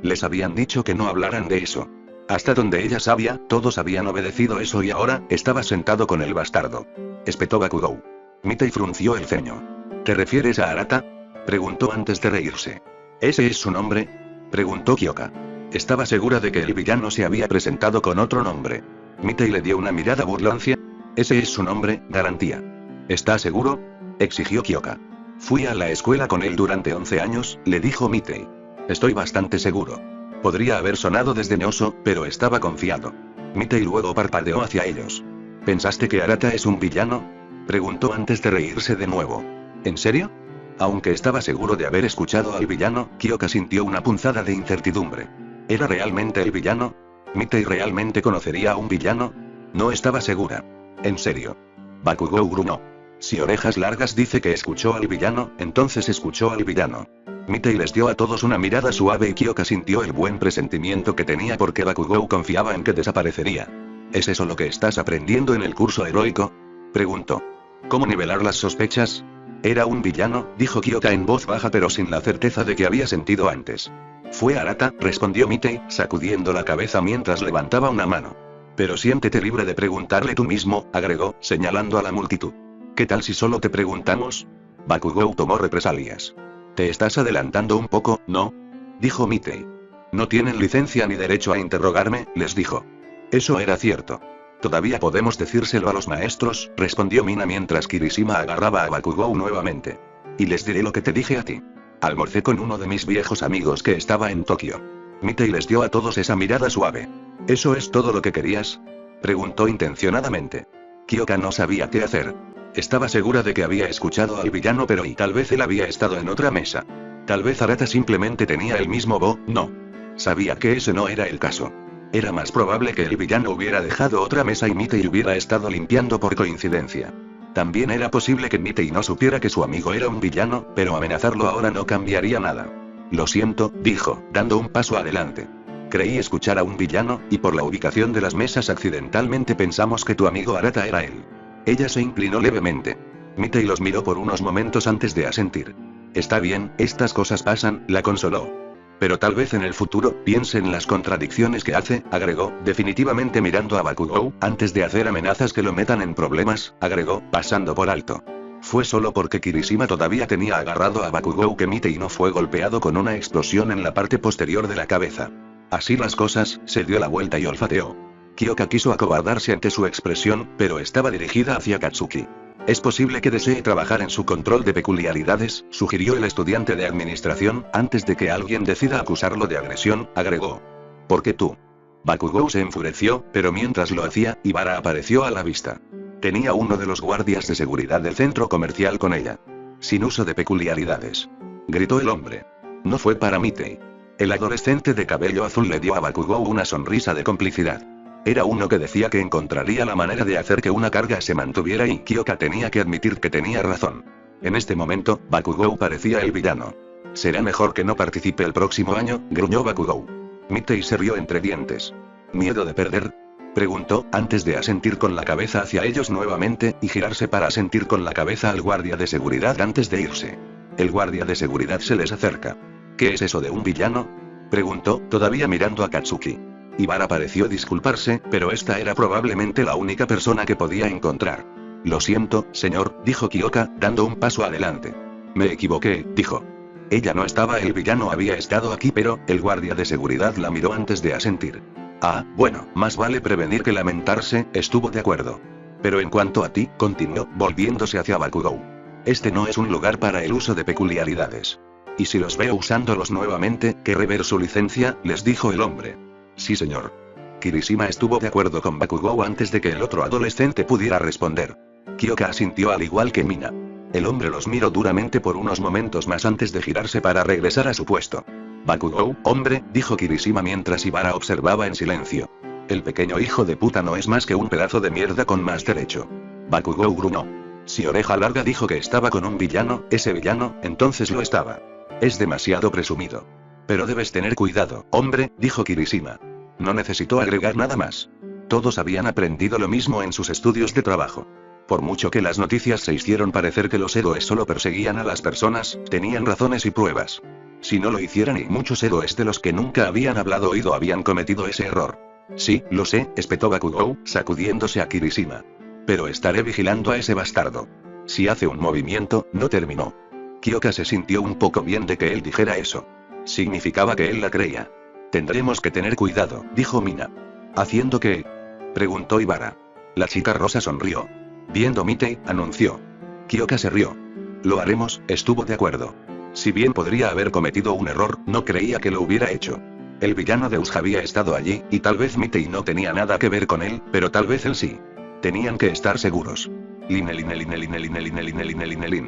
Speaker 2: Les habían dicho que no hablaran de eso. Hasta donde ella sabía, todos habían obedecido eso y ahora, estaba sentado con el bastardo. Espetó Bakugou. Mitei frunció el ceño. ¿Te refieres a Arata?, preguntó antes de reírse. ¿Ese es su nombre?, preguntó Kyoka. Estaba segura de que el villano se había presentado con otro nombre. Mitei le dio una mirada burlancia. Ese es su nombre, garantía. ¿Está seguro?, exigió Kyoka. Fui a la escuela con él durante 11 años, le dijo Mitei. Estoy bastante seguro. Podría haber sonado desdeñoso, pero estaba confiado. Mitei luego parpadeó hacia ellos. ¿Pensaste que Arata es un villano?, preguntó antes de reírse de nuevo. ¿En serio? Aunque estaba seguro de haber escuchado al villano, Kyoka sintió una punzada de incertidumbre. ¿Era realmente el villano? ¿Mitei realmente conocería a un villano? No estaba segura. ¿En serio? Bakugou gruñó. Si Orejas Largas dice que escuchó al villano, entonces escuchó al villano. Mitei les dio a todos una mirada suave y Kyoka sintió el buen presentimiento que tenía porque Bakugou confiaba en que desaparecería. ¿Es eso lo que estás aprendiendo en el curso heroico?, preguntó. ¿Cómo nivelar las sospechas? Era un villano, dijo Kyoka en voz baja pero sin la certeza de que había sentido antes. Fue Arata, respondió Mitei, sacudiendo la cabeza mientras levantaba una mano. Pero siéntete libre de preguntarle tú mismo, agregó, señalando a la multitud. ¿Qué tal si solo te preguntamos? Bakugou tomó represalias. Te estás adelantando un poco, ¿no?, dijo Mitei. No tienen licencia ni derecho a interrogarme, les dijo. Eso era cierto. Todavía podemos decírselo a los maestros, respondió Mina mientras Kirishima agarraba a Bakugou nuevamente. Y les diré lo que te dije a ti. Almorcé con uno de mis viejos amigos que estaba en Tokio. Mitei les dio a todos esa mirada suave. ¿Eso es todo lo que querías?, preguntó intencionadamente. Kyoka no sabía qué hacer. Estaba segura de que había escuchado al villano pero y tal vez él había estado en otra mesa. Tal vez Arata simplemente tenía el mismo no. Sabía que ese no era el caso. Era más probable que el villano hubiera dejado otra mesa y Mitei hubiera estado limpiando por coincidencia. También era posible que Mitei no supiera que su amigo era un villano, pero amenazarlo ahora no cambiaría nada. Lo siento, dijo, dando un paso adelante. Creí escuchar a un villano, y por la ubicación de las mesas accidentalmente pensamos que tu amigo Arata era él. Ella se inclinó levemente. Mitei los miró por unos momentos antes de asentir. Está bien, estas cosas pasan, la consoló. Pero tal vez en el futuro, piense en las contradicciones que hace, agregó, definitivamente mirando a Bakugou, antes de hacer amenazas que lo metan en problemas, agregó, pasando por alto. Fue solo porque Kirishima todavía tenía agarrado a Bakugou que Mitei no fue golpeado con una explosión en la parte posterior de la cabeza. Así las cosas, se dio la vuelta y olfateó. Kyoka quiso acobardarse ante su expresión, pero estaba dirigida hacia Katsuki. Es posible que desee trabajar en su control de peculiaridades, sugirió el estudiante de administración, antes de que alguien decida acusarlo de agresión, agregó. ¿Por qué tú? Bakugou se enfureció, pero mientras lo hacía, Ibara apareció a la vista. Tenía uno de los guardias de seguridad del centro comercial con ella. Sin uso de peculiaridades. Gritó el hombre. No fue para Mitei. El adolescente de cabello azul le dio a Bakugou una sonrisa de complicidad. Era uno que decía que encontraría la manera de hacer que una carga se mantuviera y Kyoka tenía que admitir que tenía razón. En este momento, Bakugou parecía el villano. Será mejor que no participe el próximo año, gruñó Bakugou. Mitei se rió entre dientes. ¿Miedo de perder? Preguntó, antes de asentir con la cabeza hacia ellos nuevamente, y girarse para asentir con la cabeza al guardia de seguridad antes de irse. El guardia de seguridad se les acerca. ¿Qué es eso de un villano? Preguntó, todavía mirando a Katsuki. Ibara pareció disculparse, pero esta era probablemente la única persona que podía encontrar. Lo siento, señor, dijo Kyoka, dando un paso adelante. Me equivoqué, dijo. Ella no estaba, el villano había estado aquí, pero el guardia de seguridad la miró antes de asentir. Ah, bueno, más vale prevenir que lamentarse, estuvo de acuerdo. Pero en cuanto a ti, continuó, volviéndose hacia Bakugou. Este no es un lugar para el uso de peculiaridades. Y si los veo usándolos nuevamente, querré ver su licencia, les dijo el hombre. Sí, señor. Kirishima estuvo de acuerdo con Bakugou antes de que el otro adolescente pudiera responder. Kyoka asintió al igual que Mina. El hombre los miró duramente por unos momentos más antes de girarse para regresar a su puesto. Bakugou, hombre, dijo Kirishima mientras Ibara observaba en silencio. El pequeño hijo de puta no es más que un pedazo de mierda con más derecho. Bakugou gruñó. Si Oreja Larga dijo que estaba con un villano, ese villano, entonces lo estaba. Es demasiado presumido. Pero debes tener cuidado, hombre, dijo Kirishima. No necesitó agregar nada más. Todos habían aprendido lo mismo en sus estudios de trabajo. Por mucho que las noticias se hicieron parecer que los héroes solo perseguían a las personas, tenían razones y pruebas. Si no lo hicieran, y muchos héroes de los que nunca habían hablado oído habían cometido ese error. Sí, lo sé, espetó Bakugou, sacudiéndose a Kirishima. Pero estaré vigilando a ese bastardo. Si hace un movimiento, no terminó. Kyoka se sintió un poco bien de que él dijera eso. Significaba que él la creía. Tendremos que tener cuidado, dijo Mina. ¿Haciendo qué? Preguntó Ibara. La chica rosa sonrió. Viendo Mitei, anunció. Kyoka se rió. Lo haremos, estuvo de acuerdo. Si bien podría haber cometido un error, no creía que lo hubiera hecho. El villano de Ush había estado allí, y tal vez Mitei no tenía nada que ver con él, pero tal vez él sí. Tenían que estar seguros.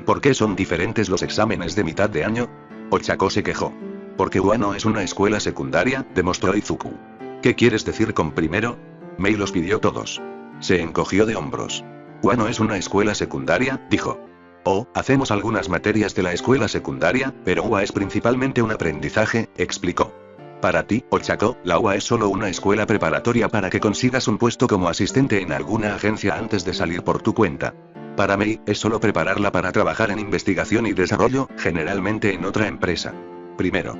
Speaker 2: ¿Por qué son diferentes los exámenes de mitad de año? Ochako se quejó. Porque Wano es una escuela secundaria, demostró Izuku. ¿Qué quieres decir con primero? Mei los pidió todos. Se encogió de hombros. Wano es una escuela secundaria, dijo. Oh, hacemos algunas materias de la escuela secundaria, pero UA es principalmente un aprendizaje, explicó. Para ti, Ochako, la UA es solo una escuela preparatoria para que consigas un puesto como asistente en alguna agencia antes de salir por tu cuenta. Para Mei, es solo prepararla para trabajar en investigación y desarrollo, generalmente en otra empresa. Primero.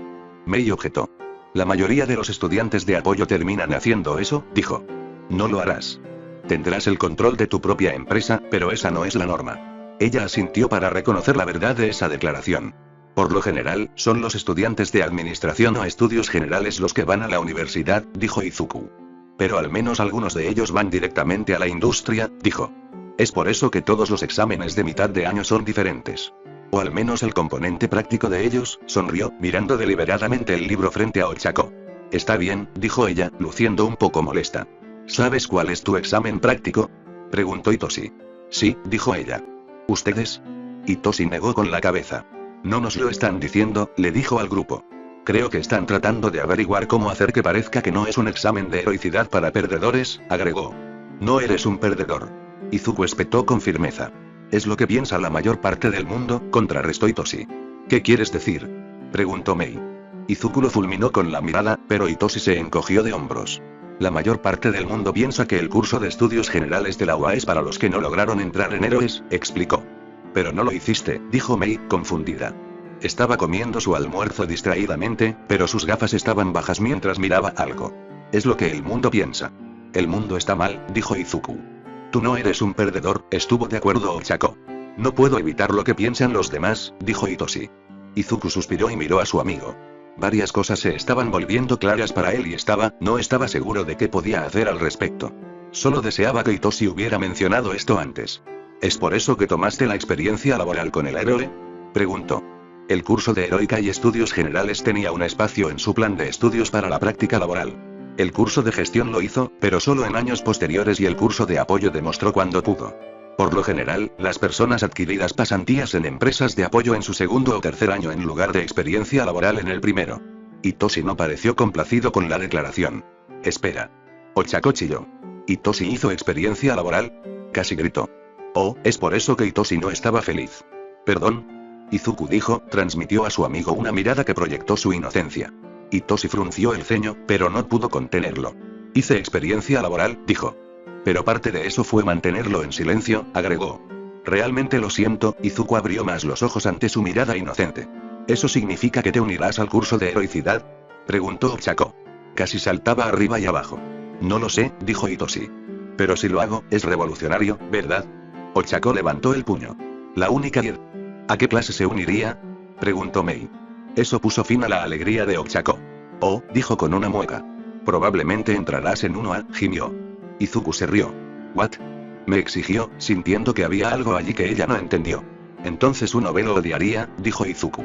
Speaker 2: Mei objetó. La mayoría de los estudiantes de apoyo terminan haciendo eso, dijo. No lo harás. Tendrás el control de tu propia empresa, pero esa no es la norma. Ella asintió para reconocer la verdad de esa declaración. Por lo general, son los estudiantes de administración o estudios generales los que van a la universidad, dijo Izuku. Pero al menos algunos de ellos van directamente a la industria, dijo. Es por eso que todos los exámenes de mitad de año son diferentes. O al menos el componente práctico de ellos, sonrió, mirando deliberadamente el libro frente a Ochako. Está bien, dijo ella, luciendo un poco molesta. ¿Sabes cuál es tu examen práctico? Preguntó Hitoshi. Sí, dijo ella. ¿Ustedes? Hitoshi negó con la cabeza. No nos lo están diciendo, le dijo al grupo. Creo que están tratando de averiguar cómo hacer que parezca que no es un examen de heroicidad para perdedores, agregó. No eres un perdedor. Izuku espetó con firmeza. Es lo que piensa la mayor parte del mundo, contrarrestó Hitoshi. ¿Qué quieres decir? Preguntó Mei. Izuku lo fulminó con la mirada, pero Hitoshi se encogió de hombros. La mayor parte del mundo piensa que el curso de estudios generales de la UA es para los que no lograron entrar en héroes, explicó. Pero no lo hiciste, dijo Mei, confundida. Estaba comiendo su almuerzo distraídamente, pero sus gafas estaban bajas mientras miraba algo. Es lo que el mundo piensa. El mundo está mal, dijo Izuku. Tú no eres un perdedor, estuvo de acuerdo Ochako. No puedo evitar lo que piensan los demás, dijo Hitoshi. Izuku suspiró y miró a su amigo. Varias cosas se estaban volviendo claras para él y no estaba seguro de qué podía hacer al respecto. Solo deseaba que Hitoshi hubiera mencionado esto antes. ¿Es por eso que tomaste la experiencia laboral con el héroe? Preguntó. El curso de Heroica y Estudios Generales tenía un espacio en su plan de estudios para la práctica laboral. El curso de gestión lo hizo, pero solo en años posteriores y el curso de apoyo demostró cuando pudo. Por lo general, las personas adquiridas pasantías en empresas de apoyo en su segundo o tercer año en lugar de experiencia laboral en el primero. Hitoshi no pareció complacido con la declaración. Espera. Ochako chilló. ¿Hitoshi hizo experiencia laboral? Casi gritó. Oh, es por eso que Hitoshi no estaba feliz. ¿Perdón? Izuku dijo, transmitió a su amigo una mirada que proyectó su inocencia. Hitoshi frunció el ceño, pero no pudo contenerlo. Hice experiencia laboral, dijo. Pero parte de eso fue mantenerlo en silencio, agregó. Realmente lo siento, Izuku abrió más los ojos ante su mirada inocente. ¿Eso significa que te unirás al curso de heroicidad? Preguntó Ochako. Casi saltaba arriba y abajo. No lo sé, dijo Hitoshi. Pero si lo hago, es revolucionario, ¿verdad? Ochako levantó el puño. La única y... ¿A qué clase se uniría? Preguntó Mei. Eso puso fin a la alegría de Ochako. Oh, dijo con una mueca. Probablemente entrarás en 1A, gimió. Izuku se rió. ¿What? Me exigió, sintiendo que había algo allí que ella no entendió. Entonces 1B lo odiaría, dijo Izuku.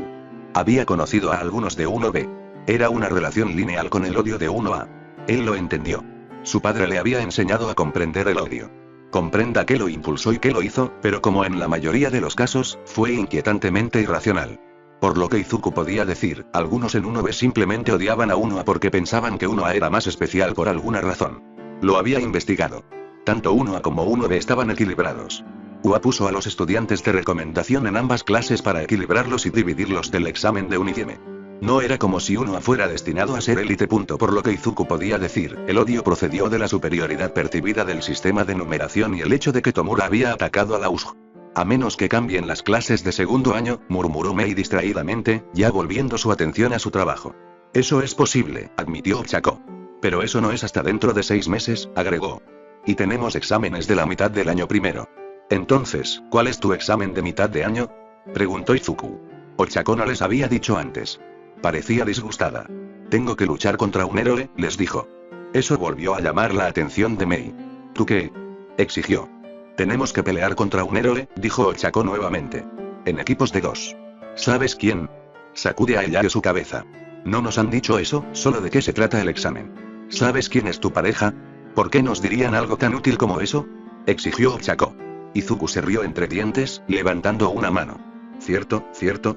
Speaker 2: Había conocido a algunos de 1B. Era una relación lineal con el odio de 1A. Él lo entendió. Su padre le había enseñado a comprender el odio. Comprenda qué lo impulsó y qué lo hizo, pero como en la mayoría de los casos, fue inquietantemente irracional. Por lo que Izuku podía decir, algunos en 1B simplemente odiaban a 1A porque pensaban que 1A era más especial por alguna razón. Lo había investigado. Tanto 1A como 1B estaban equilibrados. UA puso a los estudiantes de recomendación en ambas clases para equilibrarlos y dividirlos del examen de Unifieme. No era como si 1A fuera destinado a ser élite. Por lo que Izuku podía decir, el odio procedió de la superioridad percibida del sistema de numeración y el hecho de que Tomura había atacado a la USG. A menos que cambien las clases de segundo año, murmuró Mei distraídamente, ya volviendo su atención a su trabajo. Eso es posible, admitió Ochako. Pero eso no es hasta dentro de 6 meses, agregó. Y tenemos exámenes de la mitad del año primero. Entonces, ¿cuál es tu examen de mitad de año? Preguntó Izuku. Ochako no les había dicho antes. Parecía disgustada. Tengo que luchar contra un héroe, les dijo. Eso volvió a llamar la atención de Mei. ¿Tú qué? Exigió. Tenemos que pelear contra un héroe, dijo Ochako nuevamente. En equipos de 2. ¿Sabes quién? Sacude a ella de su cabeza. No nos han dicho eso, solo de qué se trata el examen. ¿Sabes quién es tu pareja? ¿Por qué nos dirían algo tan útil como eso? Exigió Ochako. Izuku se rió entre dientes, levantando una mano. Cierto,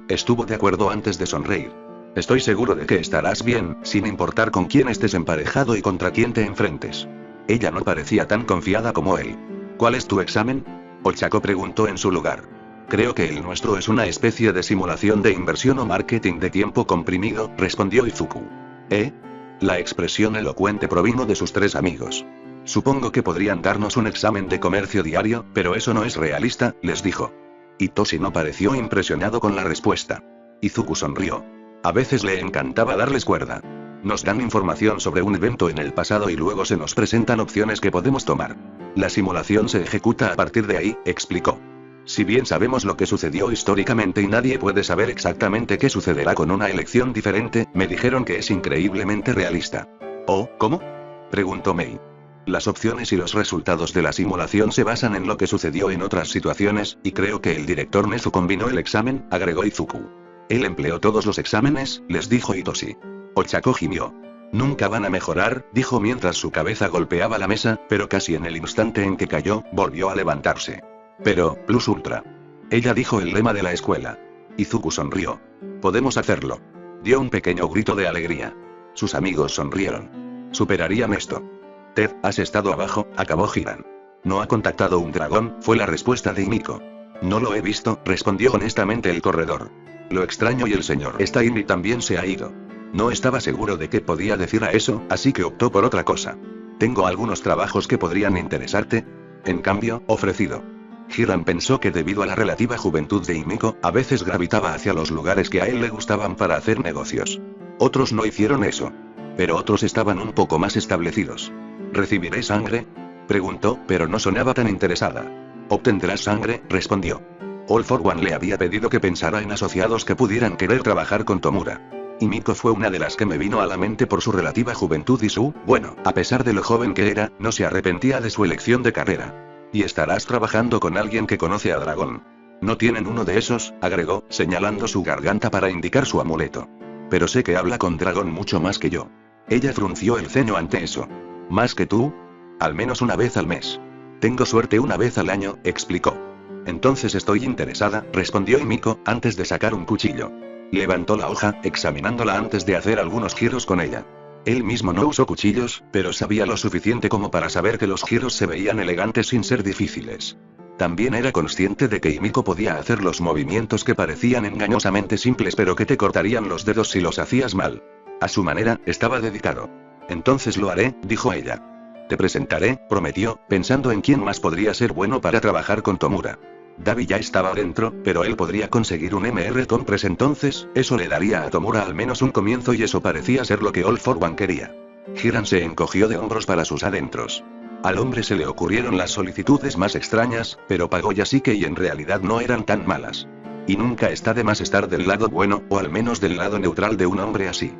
Speaker 2: estuvo de acuerdo antes de sonreír. Estoy seguro de que estarás bien, sin importar con quién estés emparejado y contra quién te enfrentes. Ella no parecía tan confiada como él. ¿Cuál es tu examen? Ochako preguntó en su lugar. Creo que el nuestro es una especie de simulación de inversión o marketing de tiempo comprimido, respondió Izuku. ¿Eh? La expresión elocuente provino de sus 3 amigos. Supongo que podrían darnos un examen de comercio diario, pero eso no es realista, les dijo. Hitoshi no pareció impresionado con la respuesta. Izuku sonrió. A veces le encantaba darles cuerda. Nos dan información sobre un evento en el pasado y luego se nos presentan opciones que podemos tomar. La simulación se ejecuta a partir de ahí, explicó. Si bien sabemos lo que sucedió históricamente y nadie puede saber exactamente qué sucederá con una elección diferente, me dijeron que es increíblemente realista. ¿Oh, cómo? Preguntó Mei. Las opciones y los resultados de la simulación se basan en lo que sucedió en otras situaciones, y creo que el director Nezu combinó el examen, agregó Izuku. Él empleó todos los exámenes, les dijo Hitoshi. Ochako gimió. Nunca van a mejorar, dijo mientras su cabeza golpeaba la mesa, pero casi en el instante en que cayó, volvió a levantarse. Pero, plus ultra. Ella dijo el lema de la escuela. Izuku sonrió. Podemos hacerlo. Dio un pequeño grito de alegría. Sus amigos sonrieron. Superarían esto. Ted, has estado abajo, acabó Hiran. No ha contactado un dragón, fue la respuesta de Himiko. No lo he visto, respondió honestamente el corredor. Lo extraño y el señor Steiny también se ha ido. No estaba seguro de qué podía decir a eso, así que optó por otra cosa. Tengo algunos trabajos que podrían interesarte. En cambio, ofrecido. Hiran pensó que debido a la relativa juventud de Himiko, a veces gravitaba hacia los lugares que a él le gustaban para hacer negocios. Otros no hicieron eso. Pero otros estaban un poco más establecidos. ¿Recibiré sangre? Preguntó, pero no sonaba tan interesada. ¿Obtendrás sangre? Respondió. All for One le había pedido que pensara en asociados que pudieran querer trabajar con Tomura. Himiko fue una de las que me vino a la mente por su relativa juventud y bueno, a pesar de lo joven que era, no se arrepentía de su elección de carrera. Y estarás trabajando con alguien que conoce a Dragón. No tienen uno de esos, agregó, señalando su garganta para indicar su amuleto. Pero sé que habla con Dragón mucho más que yo. Ella frunció el ceño ante eso. ¿Más que tú? Al menos una vez al mes. Tengo suerte una vez al año, explicó. Entonces estoy interesada, respondió Himiko, antes de sacar un cuchillo. Levantó la hoja, examinándola antes de hacer algunos giros con ella. Él mismo no usó cuchillos, pero sabía lo suficiente como para saber que los giros se veían elegantes sin ser difíciles. También era consciente de que Himiko podía hacer los movimientos que parecían engañosamente simples pero que te cortarían los dedos si los hacías mal. A su manera, estaba dedicado. Entonces lo haré, dijo ella. Te presentaré, prometió, pensando en quién más podría ser bueno para trabajar con Tomura. Davi ya estaba dentro, pero él podría conseguir un MR Compres entonces, eso le daría a Tomura al menos un comienzo y eso parecía ser lo que All for One quería. Hiran se encogió de hombros para sus adentros. Al hombre se le ocurrieron las solicitudes más extrañas, pero pagó Yasuke y en realidad no eran tan malas. Y nunca está de más estar del lado bueno, o al menos del lado neutral de un hombre así.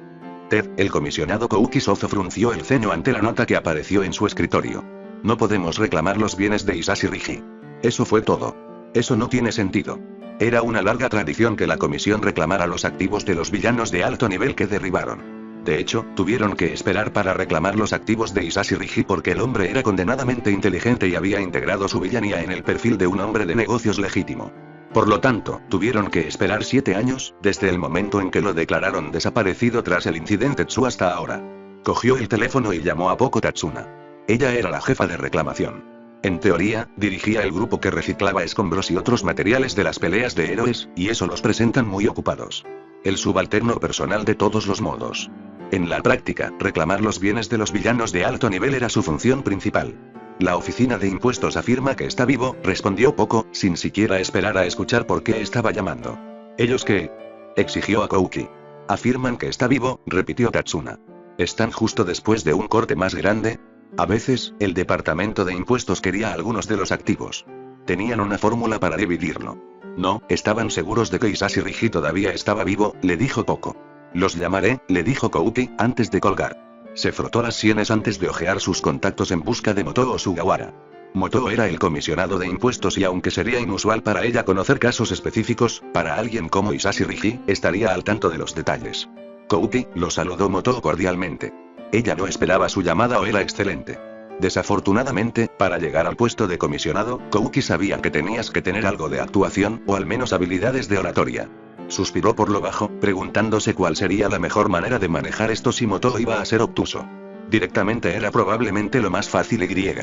Speaker 2: Ted, el comisionado Kouki Sozo frunció el ceño ante la nota que apareció en su escritorio. No podemos reclamar los bienes de Hisashi Rigi. Eso fue todo. Eso no tiene sentido. Era una larga tradición que la comisión reclamara los activos de los villanos de alto nivel que derribaron. De hecho, tuvieron que esperar para reclamar los activos de Hisashi Rigi porque el hombre era condenadamente inteligente y había integrado su villanía en el perfil de un hombre de negocios legítimo. Por lo tanto, tuvieron que esperar 7 años, desde el momento en que lo declararon desaparecido tras el incidente Tsu hasta ahora. Cogió el teléfono y llamó a Poko Tatsuna. Ella era la jefa de reclamación. En teoría, dirigía el grupo que reciclaba escombros y otros materiales de las peleas de héroes, y eso los presentan muy ocupados. El subalterno personal de todos los modos. En la práctica, reclamar los bienes de los villanos de alto nivel era su función principal. La oficina de impuestos afirma que está vivo, respondió Poko, sin siquiera esperar a escuchar por qué estaba llamando. ¿Ellos qué? Exigió a Kouki. Afirman que está vivo, repitió Tatsuna. ¿Están justo después de un corte más grande? A veces, el departamento de impuestos quería algunos de los activos. Tenían una fórmula para dividirlo. No, estaban seguros de que Hisashi Rigi todavía estaba vivo, le dijo Poko. Los llamaré, le dijo Kouki, antes de colgar. Se frotó las sienes antes de ojear sus contactos en busca de Motoo Sugawara. Motoo era el comisionado de impuestos y aunque sería inusual para ella conocer casos específicos, para alguien como Hisashi Rigi, estaría al tanto de los detalles. Kouki, lo saludó Motoo cordialmente. Ella no esperaba su llamada o era excelente. Desafortunadamente, para llegar al puesto de comisionado, Kouki sabía que tenías que tener algo de actuación, o al menos habilidades de oratoria. Suspiró por lo bajo, preguntándose cuál sería la mejor manera de manejar esto si Motoo iba a ser obtuso. Directamente era probablemente lo más fácil y.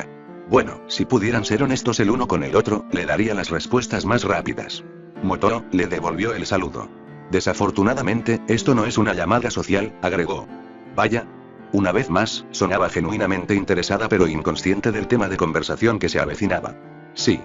Speaker 2: Bueno, si pudieran ser honestos el uno con el otro, le daría las respuestas más rápidas. Motoo le devolvió el saludo. Desafortunadamente, esto no es una llamada social, agregó. Vaya. Una vez más, sonaba genuinamente interesada pero inconsciente del tema de conversación que se avecinaba. Sí.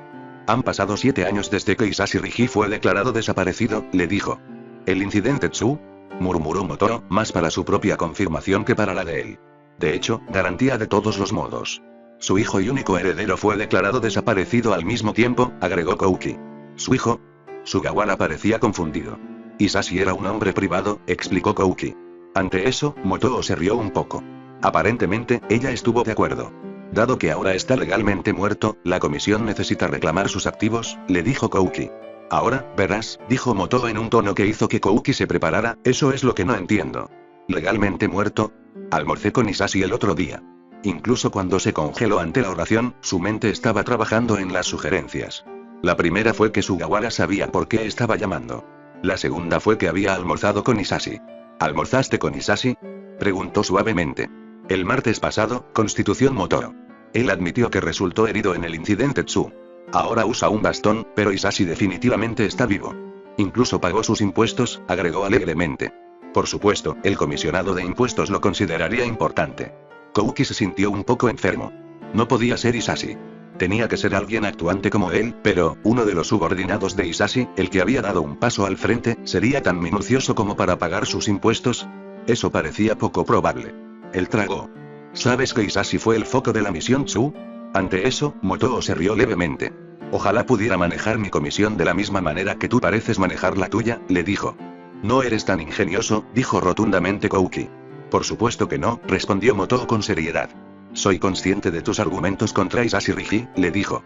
Speaker 2: Han pasado 7 años desde que Hisashi Rigi fue declarado desaparecido, le dijo. ¿El incidente Tsu? Murmuró Motoo, más para su propia confirmación que para la de él. De hecho, garantía de todos los modos. Su hijo y único heredero fue declarado desaparecido al mismo tiempo, agregó Kouki. ¿Su hijo? Sugawara parecía confundido. Hisashi era un hombre privado, explicó Kouki. Ante eso, Motoo se rió un poco. Aparentemente, ella estuvo de acuerdo. Dado que ahora está legalmente muerto, la comisión necesita reclamar sus activos, le dijo Kouki. Ahora, verás, dijo Motoo en un tono que hizo que Kouki se preparara, eso es lo que no entiendo. ¿Legalmente muerto? Almorcé con Hisashi el otro día. Incluso cuando se congeló ante la oración, su mente estaba trabajando en las sugerencias. La primera fue que Sugawara sabía por qué estaba llamando. La segunda fue que había almorzado con Hisashi. ¿Almorzaste con Hisashi? Preguntó suavemente. El martes pasado, Constitución Motoo. Él admitió que resultó herido en el incidente Tsu. Ahora usa un bastón, pero Hisashi definitivamente está vivo. Incluso pagó sus impuestos, agregó alegremente. Por supuesto, el comisionado de impuestos lo consideraría importante. Kouki se sintió un poco enfermo. No podía ser Hisashi. Tenía que ser alguien actuante como él, pero, uno de los subordinados de Hisashi, el que había dado un paso al frente, ¿sería tan minucioso como para pagar sus impuestos? Eso parecía poco probable. Él tragó. ¿Sabes que Hisashi fue el foco de la misión Tsu? Ante eso, Motoo se rió levemente. Ojalá pudiera manejar mi comisión de la misma manera que tú pareces manejar la tuya, le dijo. No eres tan ingenioso, dijo rotundamente Kouki. Por supuesto que no, respondió Motoo con seriedad. Soy consciente de tus argumentos contra Hisashi Rigi, le dijo.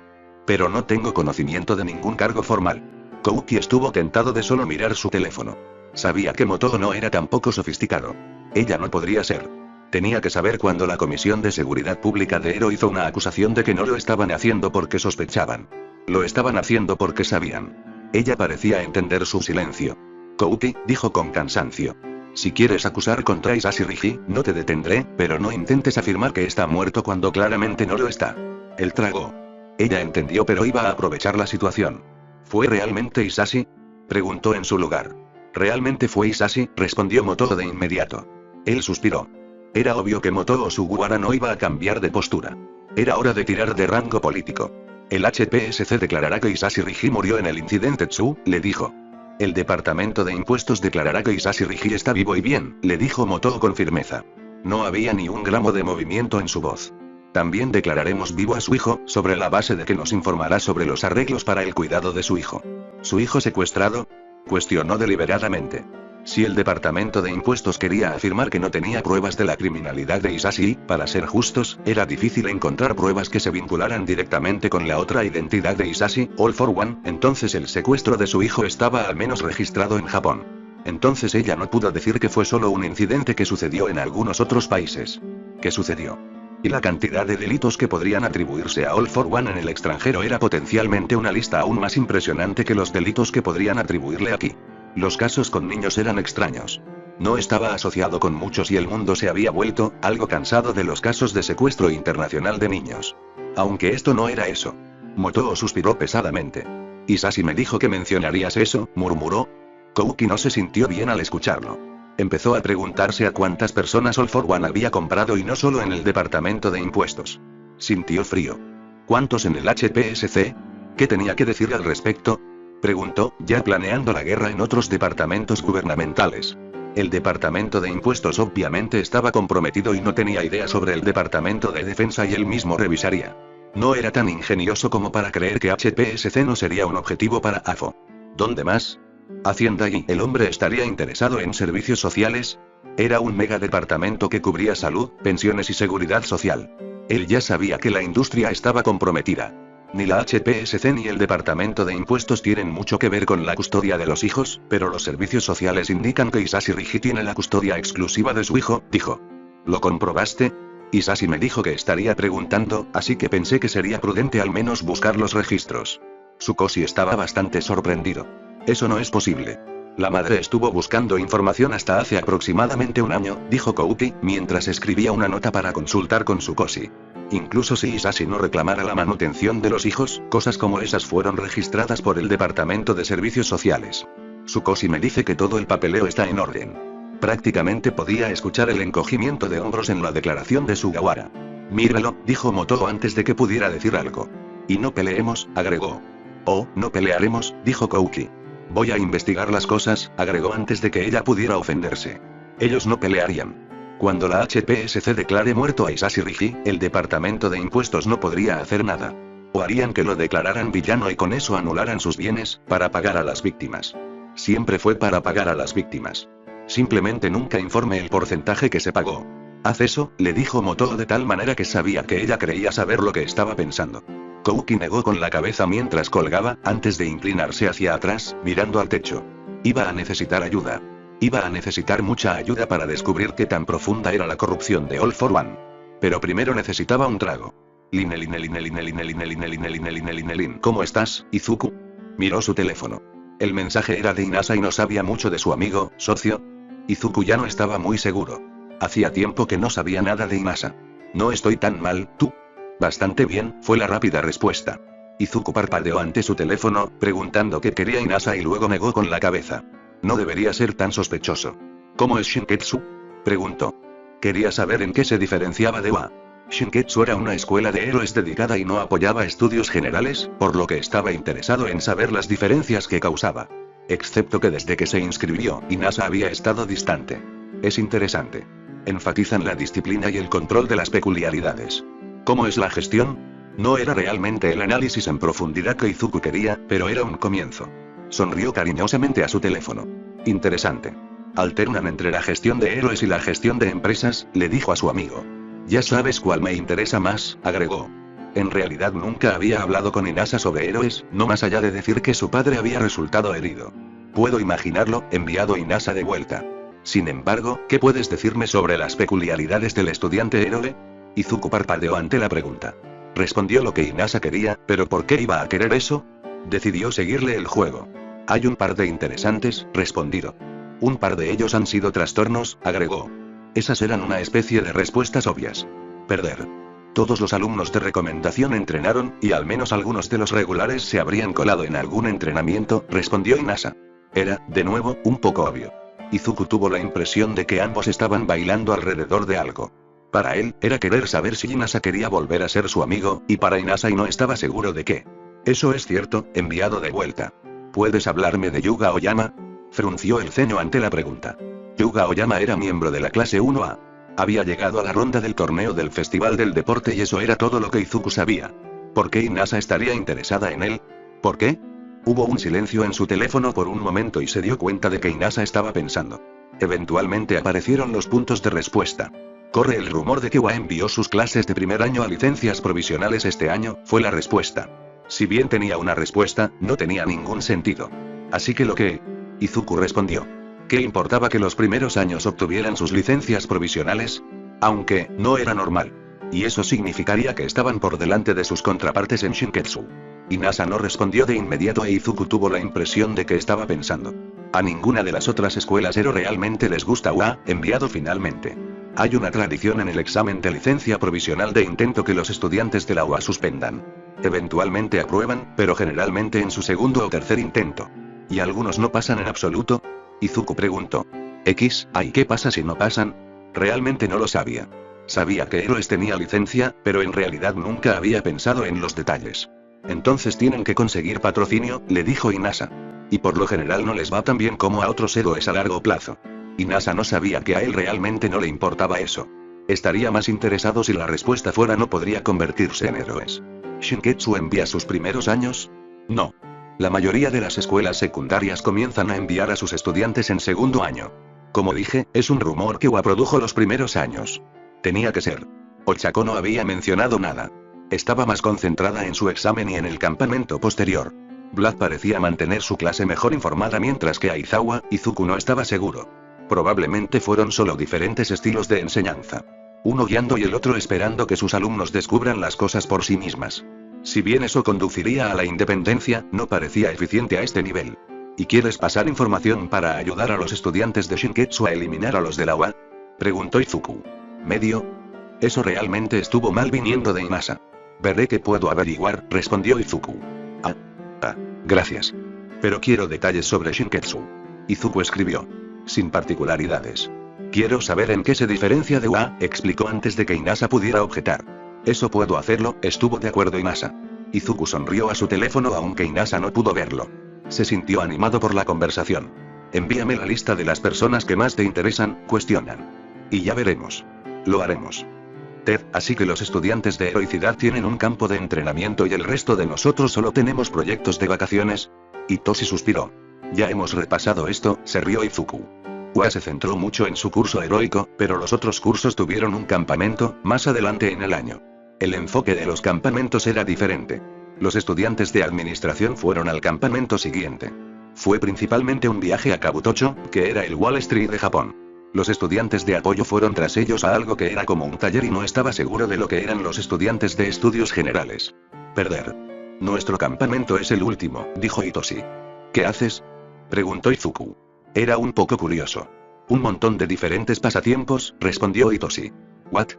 Speaker 2: Pero no tengo conocimiento de ningún cargo formal. Kouki estuvo tentado de solo mirar su teléfono. Sabía que Motoo no era tampoco sofisticado. Ella no podría ser. Tenía que saber cuando la Comisión de Seguridad Pública de Ero hizo una acusación de que no lo estaban haciendo porque sospechaban. Lo estaban haciendo porque sabían. Ella parecía entender su silencio. Kouki, dijo con cansancio. Si quieres acusar contra Hisashi Rigi, no te detendré, pero no intentes afirmar que está muerto cuando claramente no lo está. Él tragó. Ella entendió pero iba a aprovechar la situación. ¿Fue realmente Hisashi? Preguntó en su lugar. Realmente fue Hisashi, respondió Motoo de inmediato. Él suspiró. Era obvio que Motoo Sugawara no iba a cambiar de postura. Era hora de tirar de rango político. El HPSC declarará que Hisashi Rigi murió en el incidente Tsu, le dijo. El Departamento de Impuestos declarará que Hisashi Rigi está vivo y bien, le dijo Motoo con firmeza. No había ni un gramo de movimiento en su voz. También declararemos vivo a su hijo, sobre la base de que nos informará sobre los arreglos para el cuidado de su hijo. ¿Su hijo secuestrado? Cuestionó deliberadamente. Si el Departamento de Impuestos quería afirmar que no tenía pruebas de la criminalidad de Hisashi, para ser justos, era difícil encontrar pruebas que se vincularan directamente con la otra identidad de Hisashi, All for One, entonces el secuestro de su hijo estaba al menos registrado en Japón. Entonces ella no pudo decir que fue solo un incidente que sucedió en algunos otros países. ¿Qué sucedió? Y la cantidad de delitos que podrían atribuirse a All for One en el extranjero era potencialmente una lista aún más impresionante que los delitos que podrían atribuirle aquí. Los casos con niños eran extraños. No estaba asociado con muchos y el mundo se había vuelto algo cansado de los casos de secuestro internacional de niños. Aunque esto no era eso. Motoo suspiró pesadamente. Hisashi me dijo que mencionarías eso, murmuró. Kouki no se sintió bien al escucharlo. Empezó a preguntarse a cuántas personas All for One había comprado y no solo en el Departamento de Impuestos. Sintió frío. ¿Cuántos en el HPSC? ¿Qué tenía que decir al respecto? Preguntó, ya planeando la guerra en otros departamentos gubernamentales. El Departamento de Impuestos obviamente estaba comprometido y no tenía idea sobre el Departamento de Defensa y él mismo revisaría. No era tan ingenioso como para creer que HPSC no sería un objetivo para AFO. ¿Dónde más? Hacienda y el hombre estaría interesado en servicios sociales. Era un mega departamento que cubría salud, pensiones y seguridad social. Él ya sabía que la industria estaba comprometida. Ni la HPSC ni el Departamento de Impuestos tienen mucho que ver con la custodia de los hijos, pero los servicios sociales indican que Hisashi Rigi tiene la custodia exclusiva de su hijo, dijo. ¿Lo comprobaste? Hisashi me dijo que estaría preguntando, así que pensé que sería prudente al menos buscar los registros. Tsukoshi estaba bastante sorprendido. Eso no es posible. La madre estuvo buscando información hasta hace aproximadamente un año, dijo Kouki, mientras escribía una nota para consultar con Tsukoshi. Incluso si Hisashi no reclamara la manutención de los hijos, cosas como esas fueron registradas por el Departamento de Servicios Sociales. Tsukoshi me dice que todo el papeleo está en orden. Prácticamente podía escuchar el encogimiento de hombros en la declaración de Sugawara. Míralo, dijo Motoo antes de que pudiera decir algo. Y no peleemos, agregó. Oh, no pelearemos, dijo Kouki. Voy a investigar las cosas, agregó antes de que ella pudiera ofenderse. Ellos no pelearían. Cuando la HPSC declare muerto a Hisashi Rigi, el Departamento de Impuestos no podría hacer nada. O harían que lo declararan villano y con eso anularan sus bienes, para pagar a las víctimas. Siempre fue para pagar a las víctimas. Simplemente nunca informe el porcentaje que se pagó. Haz eso, le dijo Motoo de tal manera que sabía que ella creía saber lo que estaba pensando. Kouki negó con la cabeza mientras colgaba, antes de inclinarse hacia atrás, mirando al techo. Iba a necesitar ayuda. Iba a necesitar mucha ayuda para descubrir qué tan profunda era la corrupción de All for One. Pero primero necesitaba un trago. ¿Cómo estás, Izuku? Miró su teléfono. El mensaje era de Inasa y no sabía mucho de su amigo, socio. Izuku ya no estaba muy seguro. Hacía tiempo que no sabía nada de Inasa. No estoy tan mal, ¿tú? Bastante bien, fue la rápida respuesta. Izuku parpadeó ante su teléfono, preguntando qué quería Inasa y luego negó con la cabeza. No debería ser tan sospechoso. ¿Cómo es Shinketsu? Preguntó. Quería saber en qué se diferenciaba de WA. Shinketsu era una escuela de héroes dedicada y no apoyaba estudios generales, por lo que estaba interesado en saber las diferencias que causaba. Excepto que desde que se inscribió, Inasa había estado distante. Es interesante. Enfatizan la disciplina y el control de las peculiaridades. ¿Cómo es la gestión? No era realmente el análisis en profundidad que Izuku quería, pero era un comienzo. Sonrió cariñosamente a su teléfono. Interesante. Alternan entre la gestión de héroes y la gestión de empresas, le dijo a su amigo. Ya sabes cuál me interesa más, agregó. En realidad nunca había hablado con Inasa sobre héroes, no más allá de decir que su padre había resultado herido. Puedo imaginarlo, enviado Inasa de vuelta. Sin embargo, ¿qué puedes decirme sobre las peculiaridades del estudiante héroe? Izuku parpadeó ante la pregunta. Respondió lo que Inasa quería, pero ¿por qué iba a querer eso? Decidió seguirle el juego. Hay un par de interesantes, respondido. Un par de ellos han sido trastornos, agregó. Esas eran una especie de respuestas obvias. Perder. Todos los alumnos de recomendación entrenaron, y al menos algunos de los regulares se habrían colado en algún entrenamiento, respondió Inasa. Era, de nuevo, un poco obvio. Izuku tuvo la impresión de que ambos estaban bailando alrededor de algo. Para él, era querer saber si Inasa quería volver a ser su amigo, y para Inasa no estaba seguro de qué. Eso es cierto, enviado de vuelta. ¿Puedes hablarme de Yuga Oyama? Frunció el ceño ante la pregunta. Yuga Oyama era miembro de la clase 1A. Había llegado a la ronda del torneo del Festival del Deporte y eso era todo lo que Izuku sabía. ¿Por qué Inasa estaría interesada en él? ¿Por qué? Hubo un silencio en su teléfono por un momento y se dio cuenta de que Inasa estaba pensando. Eventualmente aparecieron los puntos de respuesta. Corre el rumor de que UA envió sus clases de primer año a licencias provisionales este año, fue la respuesta. Si bien tenía una respuesta, no tenía ningún sentido. Así que Izuku respondió. ¿Qué importaba que los primeros años obtuvieran sus licencias provisionales? Aunque, no era normal. Y eso significaría que estaban por delante de sus contrapartes en Shinketsu. Inasa no respondió de inmediato e Izuku tuvo la impresión de que estaba pensando. A ninguna de las otras escuelas Ero realmente les gusta UA, enviado finalmente. Hay una tradición en el examen de licencia provisional de intento que los estudiantes de la UA suspendan. Eventualmente aprueban, pero generalmente en su segundo o tercer intento. ¿Y algunos no pasan en absoluto? Izuku preguntó. ¿Y qué pasa si no pasan? Realmente no lo sabía. Sabía que Héroes tenía licencia, pero en realidad nunca había pensado en los detalles. Entonces tienen que conseguir patrocinio, le dijo Inasa. Y por lo general no les va tan bien como a otros héroes a largo plazo. Inasa no sabía que a él realmente no le importaba eso. Estaría más interesado si la respuesta fuera no podría convertirse en héroes. ¿Shinketsu envía sus primeros años? No. La mayoría de las escuelas secundarias comienzan a enviar a sus estudiantes en segundo año. Como dije, es un rumor que UA produjo los primeros años. Tenía que ser. Ochako no había mencionado nada. Estaba más concentrada en su examen y en el campamento posterior. Vlad parecía mantener su clase mejor informada mientras que Aizawa, Izuku no estaba seguro. Probablemente fueron solo diferentes estilos de enseñanza. Uno guiando y el otro esperando que sus alumnos descubran las cosas por sí mismas. Si bien eso conduciría a la independencia, no parecía eficiente a este nivel. ¿Y quieres pasar información para ayudar a los estudiantes de Shinketsu a eliminar a los de la UA? Preguntó Izuku. ¿Medio? Eso realmente estuvo mal viniendo de Inasa. Veré qué puedo averiguar, respondió Izuku. Gracias. Pero quiero detalles sobre Shinketsu. Izuku escribió. Sin particularidades. Quiero saber en qué se diferencia de UA, explicó antes de que Inasa pudiera objetar. Eso puedo hacerlo, estuvo de acuerdo Inasa. Izuku sonrió a su teléfono aunque Inasa no pudo verlo. Se sintió animado por la conversación. Envíame la lista de las personas que más te interesan, cuestionan. Y ya veremos. Lo haremos. Ted, así que los estudiantes de heroicidad tienen un campo de entrenamiento y el resto de nosotros solo tenemos proyectos de vacaciones. Hitoshi suspiró. Ya hemos repasado esto, se rió Izuku. UA se centró mucho en su curso heroico, pero los otros cursos tuvieron un campamento, más adelante en el año. El enfoque de los campamentos era diferente. Los estudiantes de administración fueron al campamento siguiente. Fue principalmente un viaje a Kabutocho, que era el Wall Street de Japón. Los estudiantes de apoyo fueron tras ellos a algo que era como un taller y no estaba seguro de lo que eran los estudiantes de estudios generales. Perder. Nuestro campamento es el último, dijo Hitoshi. ¿Qué haces? Preguntó Izuku. Era un poco curioso. Un montón de diferentes pasatiempos, respondió Hitoshi. ¿What?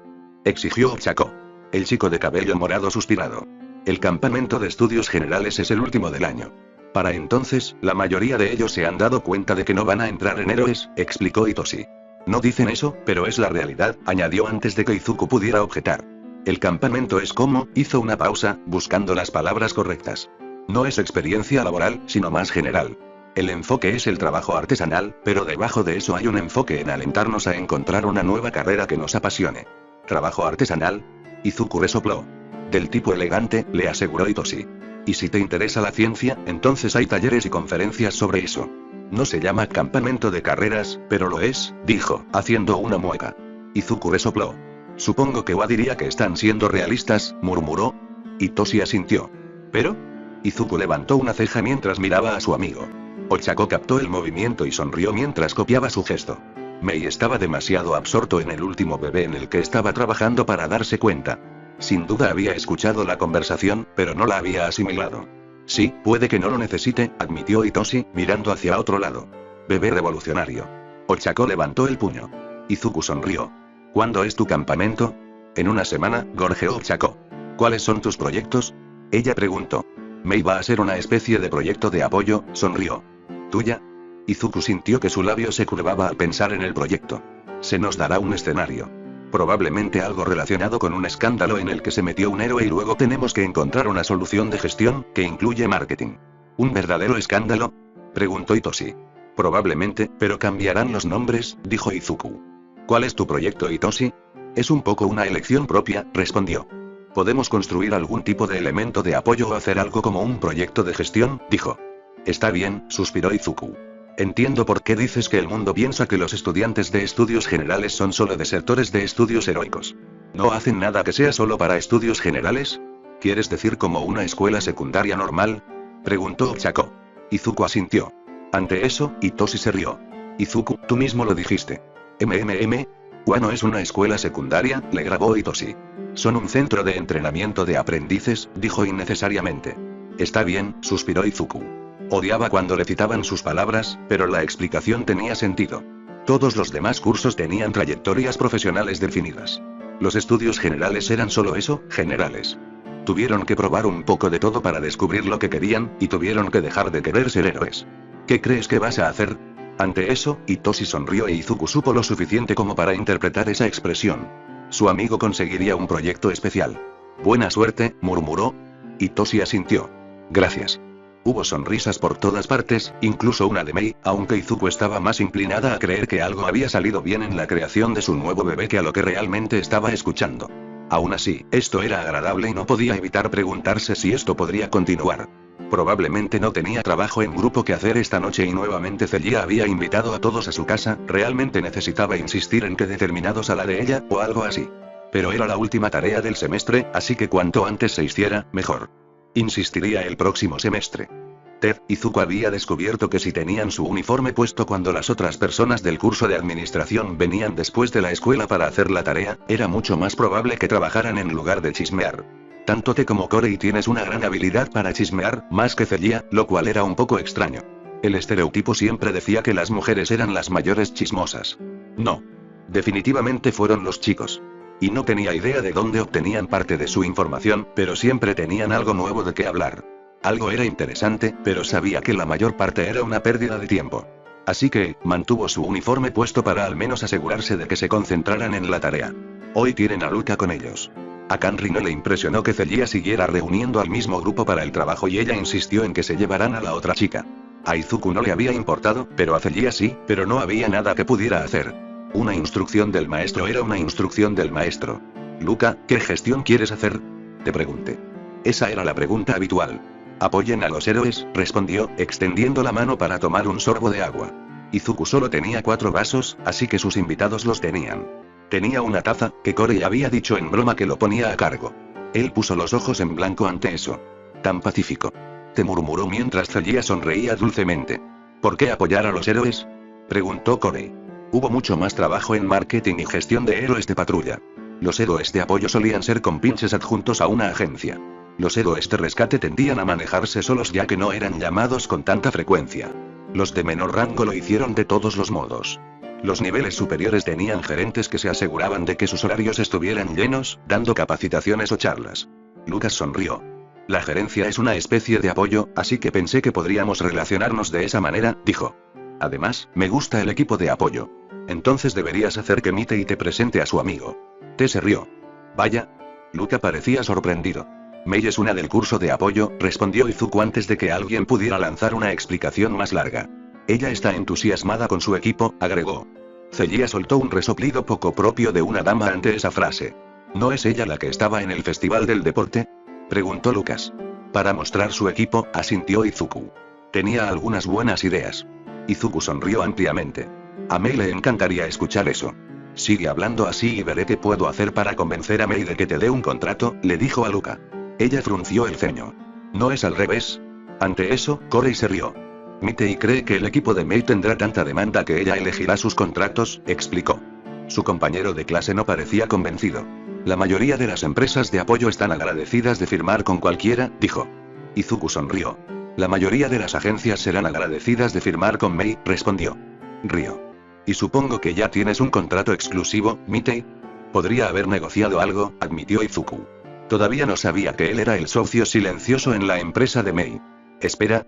Speaker 2: Exigió Ochako. El chico de cabello morado suspirado. El campamento de estudios generales es el último del año. Para entonces, la mayoría de ellos se han dado cuenta de que no van a entrar en héroes, explicó Hitoshi. No dicen eso, pero es la realidad, añadió antes de que Izuku pudiera objetar. El campamento es como, hizo una pausa, buscando las palabras correctas. No es experiencia laboral, sino más general. El enfoque es el trabajo artesanal, pero debajo de eso hay un enfoque en alentarnos a encontrar una nueva carrera que nos apasione. ¿Trabajo artesanal? Izuku resopló. Del tipo elegante, le aseguró Hitoshi. Y si te interesa la ciencia, entonces hay talleres y conferencias sobre eso. No se llama campamento de carreras, pero lo es, dijo, haciendo una mueca. Izuku resopló. Supongo que UA diría que están siendo realistas, murmuró. Hitoshi asintió. ¿Pero? Izuku levantó una ceja mientras miraba a su amigo. Ochako captó el movimiento y sonrió mientras copiaba su gesto. Mei estaba demasiado absorto en el último bebé en el que estaba trabajando para darse cuenta. Sin duda había escuchado la conversación, pero no la había asimilado. Sí, puede que no lo necesite, admitió Hitoshi, mirando hacia otro lado. Bebé revolucionario. Ochako levantó el puño. Izuku sonrió. ¿Cuándo es tu campamento? En una semana, gorjeó Ochako. ¿Cuáles son tus proyectos? Ella preguntó. Mei va a ser una especie de proyecto de apoyo, sonrió. ¿Tuya? Izuku sintió que su labio se curvaba al pensar en el proyecto. Se nos dará un escenario. Probablemente algo relacionado con un escándalo en el que se metió un héroe y luego tenemos que encontrar una solución de gestión, que incluye marketing. ¿Un verdadero escándalo?, preguntó Hitoshi. Probablemente, pero cambiarán los nombres, dijo Izuku. ¿Cuál es tu proyecto, Hitoshi? Es un poco una elección propia, respondió. Podemos construir algún tipo de elemento de apoyo o hacer algo como un proyecto de gestión, dijo. Está bien, suspiró Izuku. Entiendo por qué dices que el mundo piensa que los estudiantes de estudios generales son solo desertores de estudios heroicos. ¿No hacen nada que sea solo para estudios generales? ¿Quieres decir como una escuela secundaria normal?, preguntó Ochako. Izuku asintió. Ante eso, Hitoshi se rió. Izuku, tú mismo lo dijiste. ¿Wano es una escuela secundaria?, le grabó Hitoshi. Son un centro de entrenamiento de aprendices, dijo innecesariamente. Está bien, suspiró Izuku. Odiaba cuando le citaban sus palabras, pero la explicación tenía sentido. Todos los demás cursos tenían trayectorias profesionales definidas. Los estudios generales eran solo eso, generales. Tuvieron que probar un poco de todo para descubrir lo que querían, y tuvieron que dejar de querer ser héroes. ¿Qué crees que vas a hacer? Ante eso, Hitoshi sonrió e Izuku supo lo suficiente como para interpretar esa expresión. Su amigo conseguiría un proyecto especial. Buena suerte, murmuró. Hitoshi asintió. Gracias. Hubo sonrisas por todas partes, incluso una de Mei, aunque Izuku estaba más inclinada a creer que algo había salido bien en la creación de su nuevo bebé que a lo que realmente estaba escuchando. Aún así, esto era agradable y no podía evitar preguntarse si esto podría continuar. Probablemente no tenía trabajo en grupo que hacer esta noche y nuevamente Celia había invitado a todos a su casa, realmente necesitaba insistir en que determinados a la de ella, o algo así. Pero era la última tarea del semestre, así que cuanto antes se hiciera, mejor. Insistiría el próximo semestre. Ted y Izuku había descubierto que si tenían su uniforme puesto cuando las otras personas del curso de administración venían después de la escuela para hacer la tarea, era mucho más probable que trabajaran en lugar de chismear. Tanto Ted como Corey tienes una gran habilidad para chismear, más que Celia, lo cual era un poco extraño. El estereotipo siempre decía que las mujeres eran las mayores chismosas. No. Definitivamente fueron los chicos. Y no tenía idea de dónde obtenían parte de su información, pero siempre tenían algo nuevo de qué hablar. Algo era interesante, pero sabía que la mayor parte era una pérdida de tiempo. Así que, mantuvo su uniforme puesto para al menos asegurarse de que se concentraran en la tarea. Hoy tienen a Luca con ellos. A Kanri no le impresionó que Celia siguiera reuniendo al mismo grupo para el trabajo y ella insistió en que se llevaran a la otra chica. A Izuku no le había importado, pero a Celia sí, pero no había nada que pudiera hacer. Una instrucción del maestro era una instrucción del maestro. Luca, ¿qué gestión quieres hacer?, te pregunté. Esa era la pregunta habitual. Apoyen a los héroes, respondió, extendiendo la mano para tomar un sorbo de agua. Izuku solo tenía 4 vasos, así que sus invitados los tenían. Tenía una taza, que Corey había dicho en broma que lo ponía a cargo. Él puso los ojos en blanco ante eso. Tan pacífico. Te murmuró mientras Celia sonreía dulcemente. ¿Por qué apoyar a los héroes?, preguntó Corey. Hubo mucho más trabajo en marketing y gestión de héroes de patrulla. Los héroes de apoyo solían ser compinches adjuntos a una agencia. Los héroes de rescate tendían a manejarse solos ya que no eran llamados con tanta frecuencia. Los de menor rango lo hicieron de todos los modos. Los niveles superiores tenían gerentes que se aseguraban de que sus horarios estuvieran llenos, dando capacitaciones o charlas. Lucas sonrió. La gerencia es una especie de apoyo, así que pensé que podríamos relacionarnos de esa manera, dijo. Además, me gusta el equipo de apoyo. Entonces deberías hacer que Mitei te presente a su amigo. Te se rió. Vaya. Luca parecía sorprendido. Mei es una del curso de apoyo, respondió Izuku antes de que alguien pudiera lanzar una explicación más larga. Ella está entusiasmada con su equipo, agregó. Celia soltó un resoplido poco propio de una dama ante esa frase. ¿No es ella la que estaba en el festival del deporte?, preguntó Lucas. Para mostrar su equipo, asintió Izuku. Tenía algunas buenas ideas. Izuku sonrió ampliamente. A Mei le encantaría escuchar eso. Sigue hablando así y veré qué puedo hacer para convencer a Mei de que te dé un contrato, le dijo a Luca. Ella frunció el ceño. ¿No es al revés? Ante eso, Corey se rió. Mitei cree que el equipo de Mei tendrá tanta demanda que ella elegirá sus contratos, explicó. Su compañero de clase no parecía convencido. La mayoría de las empresas de apoyo están agradecidas de firmar con cualquiera, dijo. Izuku sonrió. La mayoría de las agencias serán agradecidas de firmar con Mei, respondió. Río. Y supongo que ya tienes un contrato exclusivo, Mitei. Podría haber negociado algo, admitió Izuku. Todavía no sabía que él era el socio silencioso en la empresa de Mei. Espera,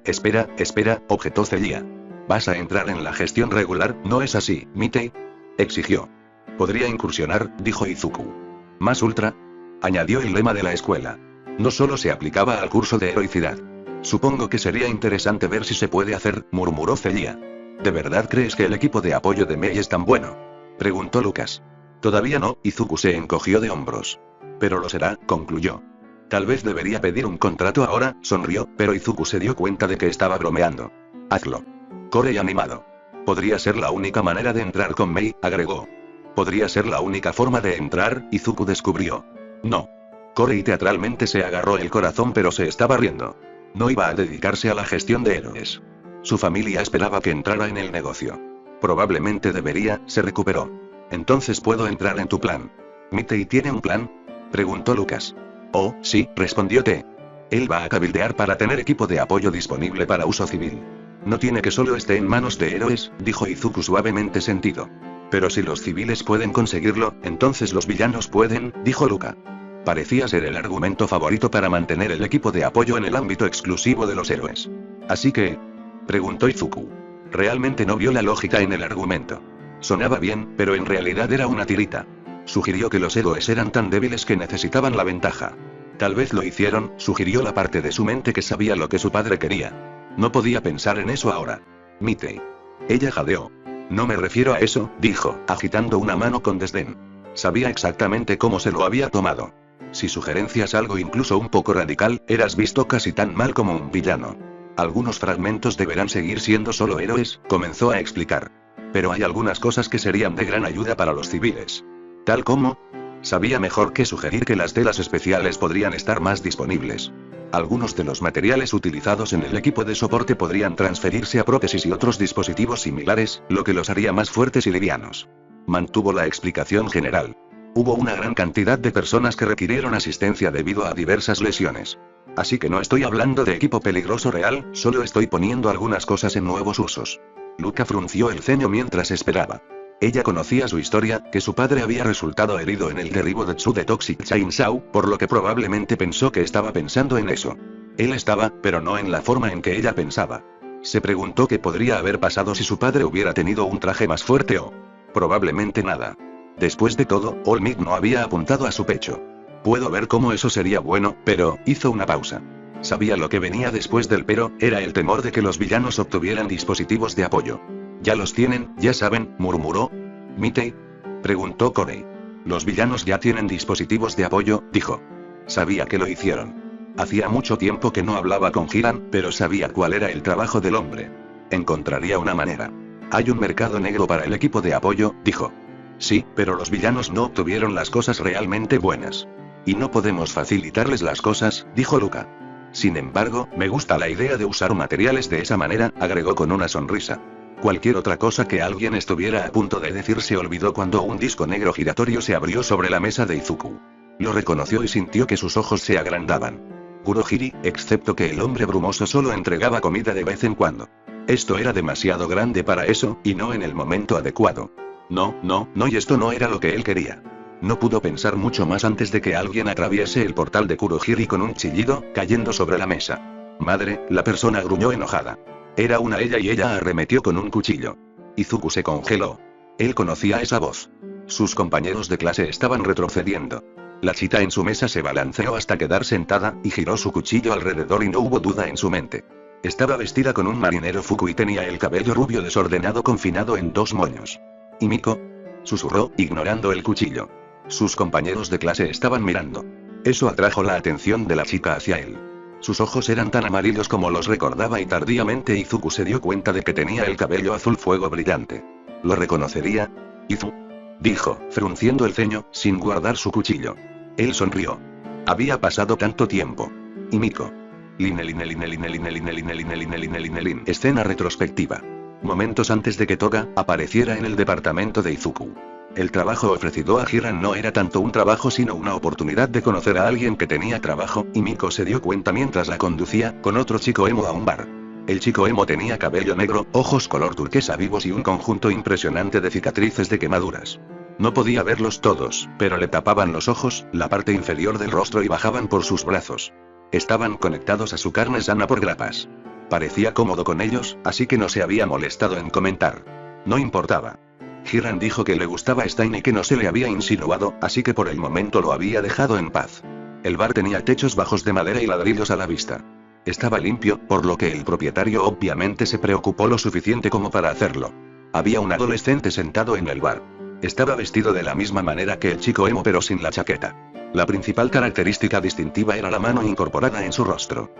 Speaker 2: objetó Celia. Vas a entrar en la gestión regular, ¿no es así, Mitei? Exigió. Podría incursionar, dijo Izuku. ¿Más ultra? Añadió el lema de la escuela. No solo se aplicaba al curso de heroicidad. Supongo que sería interesante ver si se puede hacer, murmuró Celia. ¿De verdad crees que el equipo de apoyo de Mei es tan bueno? Preguntó Lucas. Todavía no, Izuku se encogió de hombros. Pero lo será, concluyó. Tal vez debería pedir un contrato ahora, sonrió, pero Izuku se dio cuenta de que estaba bromeando. Hazlo. Corey animado. Podría ser la única manera de entrar con Mei, agregó. Podría ser la única forma de entrar, Izuku descubrió. No. Corey teatralmente se agarró el corazón pero se estaba riendo. No iba a dedicarse a la gestión de héroes. Su familia esperaba que entrara en el negocio. Probablemente debería, se recuperó. Entonces puedo entrar en tu plan. ¿Mitei tiene un plan? Preguntó Lucas. Oh, sí, respondió T. Él va a cabildear para tener equipo de apoyo disponible para uso civil. No tiene que solo esté en manos de héroes, dijo Izuku suavemente sentido. Pero si los civiles pueden conseguirlo, entonces los villanos pueden, dijo Luca. Parecía ser el argumento favorito para mantener el equipo de apoyo en el ámbito exclusivo de los héroes. Así que... preguntó Izuku. Realmente no vio la lógica en el argumento. Sonaba bien, pero en realidad era una tirita. Sugirió que los héroes eran tan débiles que necesitaban la ventaja. Tal vez lo hicieron, sugirió la parte de su mente que sabía lo que su padre quería. No podía pensar en eso ahora. Mitei. Ella jadeó. No me refiero a eso, dijo, agitando una mano con desdén. Sabía exactamente cómo se lo había tomado. Si sugerencias algo incluso un poco radical, eras visto casi tan mal como un villano. Algunos fragmentos deberán seguir siendo solo héroes, comenzó a explicar. Pero hay algunas cosas que serían de gran ayuda para los civiles. ¿Tal como? Sabía mejor que sugerir que las telas especiales podrían estar más disponibles. Algunos de los materiales utilizados en el equipo de soporte podrían transferirse a prótesis y otros dispositivos similares, lo que los haría más fuertes y livianos. Mantuvo la explicación general. Hubo una gran cantidad de personas que requirieron asistencia debido a diversas lesiones. Así que no estoy hablando de equipo peligroso real, solo estoy poniendo algunas cosas en nuevos usos. Luca frunció el ceño mientras esperaba. Ella conocía su historia, que su padre había resultado herido en el derribo de Tsu de Toxic Chainsaw, por lo que probablemente pensó que estaba pensando en eso. Él estaba, pero no en la forma en que ella pensaba. Se preguntó qué podría haber pasado si su padre hubiera tenido un traje más fuerte o... probablemente nada. Después de todo, Olmec no había apuntado a su pecho. Puedo ver cómo eso sería bueno, pero, hizo una pausa. Sabía lo que venía después del pero, era el temor de que los villanos obtuvieran dispositivos de apoyo. Ya los tienen, ya saben, murmuró. ¿Mitei? Preguntó Corey. Los villanos ya tienen dispositivos de apoyo, dijo. Sabía que lo hicieron. Hacía mucho tiempo que no hablaba con Hiran, pero sabía cuál era el trabajo del hombre. Encontraría una manera. Hay un mercado negro para el equipo de apoyo, dijo. Sí, pero los villanos no obtuvieron las cosas realmente buenas. Y no podemos facilitarles las cosas, dijo Luca. Sin embargo, me gusta la idea de usar materiales de esa manera, agregó con una sonrisa. Cualquier otra cosa que alguien estuviera a punto de decir se olvidó cuando un disco negro giratorio se abrió sobre la mesa de Izuku. Lo reconoció y sintió que sus ojos se agrandaban. Kurohiri, excepto que el hombre brumoso solo entregaba comida de vez en cuando. Esto era demasiado grande para eso, y no en el momento adecuado. No, y esto no era lo que él quería. No pudo pensar mucho más antes de que alguien atraviese el portal de Kurohiri con un chillido, cayendo sobre la mesa. Madre, la persona gruñó enojada. Era una ella y ella arremetió con un cuchillo. Izuku se congeló. Él conocía esa voz. Sus compañeros de clase estaban retrocediendo. La chita en su mesa se balanceó hasta quedar sentada, y giró su cuchillo alrededor y no hubo duda en su mente. Estaba vestida con un marinero fuku y tenía el cabello rubio desordenado confinado en 2 moños. ¿Y Miko? Susurró, ignorando el cuchillo. Sus compañeros de clase estaban mirando. Eso atrajo la atención de la chica hacia él. Sus ojos eran tan amarillos como los recordaba y tardíamente Izuku se dio cuenta de que tenía el cabello azul fuego brillante. ¿Lo reconocería? Izu, dijo, frunciendo el ceño, sin guardar su cuchillo. Él sonrió. Había pasado tanto tiempo. ¿Y Miko? Escena retrospectiva. Momentos antes de que Toga apareciera en el departamento de Izuku. El trabajo ofrecido a Hiran no era tanto un trabajo sino una oportunidad de conocer a alguien que tenía trabajo, y Miko se dio cuenta mientras la conducía, con otro chico emo a un bar. El chico emo tenía cabello negro, ojos color turquesa vivos y un conjunto impresionante de cicatrices de quemaduras. No podía verlos todos, pero le tapaban los ojos, la parte inferior del rostro y bajaban por sus brazos. Estaban conectados a su carne sana por grapas. Parecía cómodo con ellos, así que no se había molestado en comentar. No importaba. Hiram dijo que le gustaba Stein y que no se le había insinuado, así que por el momento lo había dejado en paz. El bar tenía techos bajos de madera y ladrillos a la vista. Estaba limpio, por lo que el propietario obviamente se preocupó lo suficiente como para hacerlo. Había un adolescente sentado en el bar. Estaba vestido de la misma manera que el chico emo pero sin la chaqueta. La principal característica distintiva era la mano incorporada en su rostro.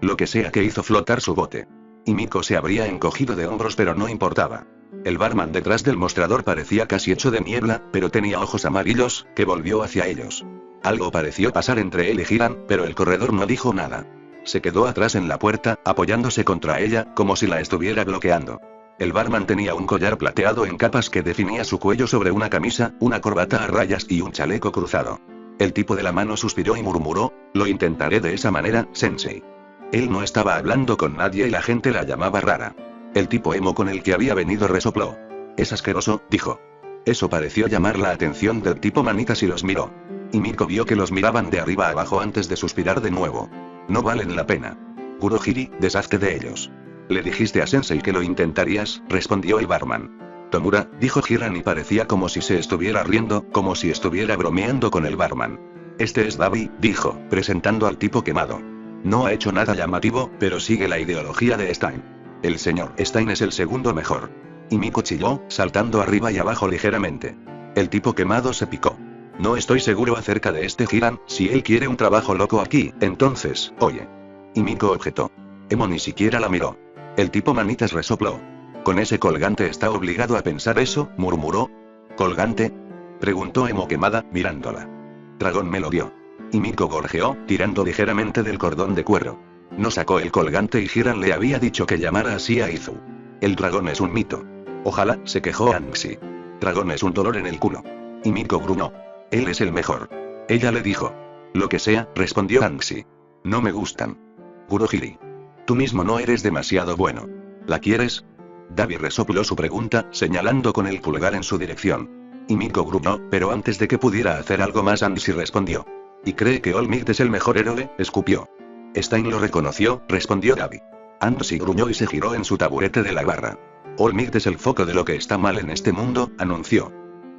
Speaker 2: Lo que sea que hizo flotar su bote. Y Miko se habría encogido de hombros pero no importaba. El barman detrás del mostrador parecía casi hecho de niebla, pero tenía ojos amarillos, que volvió hacia ellos. Algo pareció pasar entre él y Hiram, pero el corredor no dijo nada. Se quedó atrás en la puerta, apoyándose contra ella, como si la estuviera bloqueando. El barman tenía un collar plateado en capas que definía su cuello sobre una camisa, una corbata a rayas y un chaleco cruzado. El tipo de la mano suspiró y murmuró: lo intentaré de esa manera, sensei. Él no estaba hablando con nadie y la gente la llamaba rara. El tipo emo con el que había venido resopló. Es asqueroso, dijo. Eso pareció llamar la atención del tipo manitas y los miró. Y Miko vio que los miraban de arriba a abajo antes de suspirar de nuevo. No valen la pena. Kurohiri, deshazte de ellos. Le dijiste a Sensei que lo intentarías, respondió el barman. Tomura, dijo Hiram y parecía como si se estuviera riendo, como si estuviera bromeando con el barman. Este es Davi, dijo, presentando al tipo quemado. No ha hecho nada llamativo, pero sigue la ideología de Stein. El señor Stein es el segundo mejor. Y Miko chilló, saltando arriba y abajo ligeramente. El tipo quemado se picó. No estoy seguro acerca de este Hiram, si él quiere un trabajo loco aquí, entonces, oye. Y Miko objetó. Emo ni siquiera la miró. El tipo manitas resopló. Con ese colgante está obligado a pensar eso, murmuró. ¿Colgante? Preguntó Emo quemada, mirándola. Dragón me lo dio. Y Miko gorjeó, tirando ligeramente del cordón de cuero. No sacó el colgante y Hiram le había dicho que llamara así a Izu. El dragón es un mito. Ojalá, se quejó Anxi. Dragón es un dolor en el culo. Y Miko gruñó. Él es el mejor. Ella le dijo. Lo que sea, respondió Anxi. No me gustan. Kurohiri. Tú mismo no eres demasiado bueno. ¿La quieres? Davi resopló su pregunta, señalando con el pulgar en su dirección. Y Miko gruñó, pero antes de que pudiera hacer algo más Anxi respondió. ¿Y cree que All-Might es el mejor héroe? Escupió. Stein lo reconoció, respondió Davi. Anxi gruñó y se giró en su taburete de la barra. All-Might es el foco de lo que está mal en este mundo, anunció.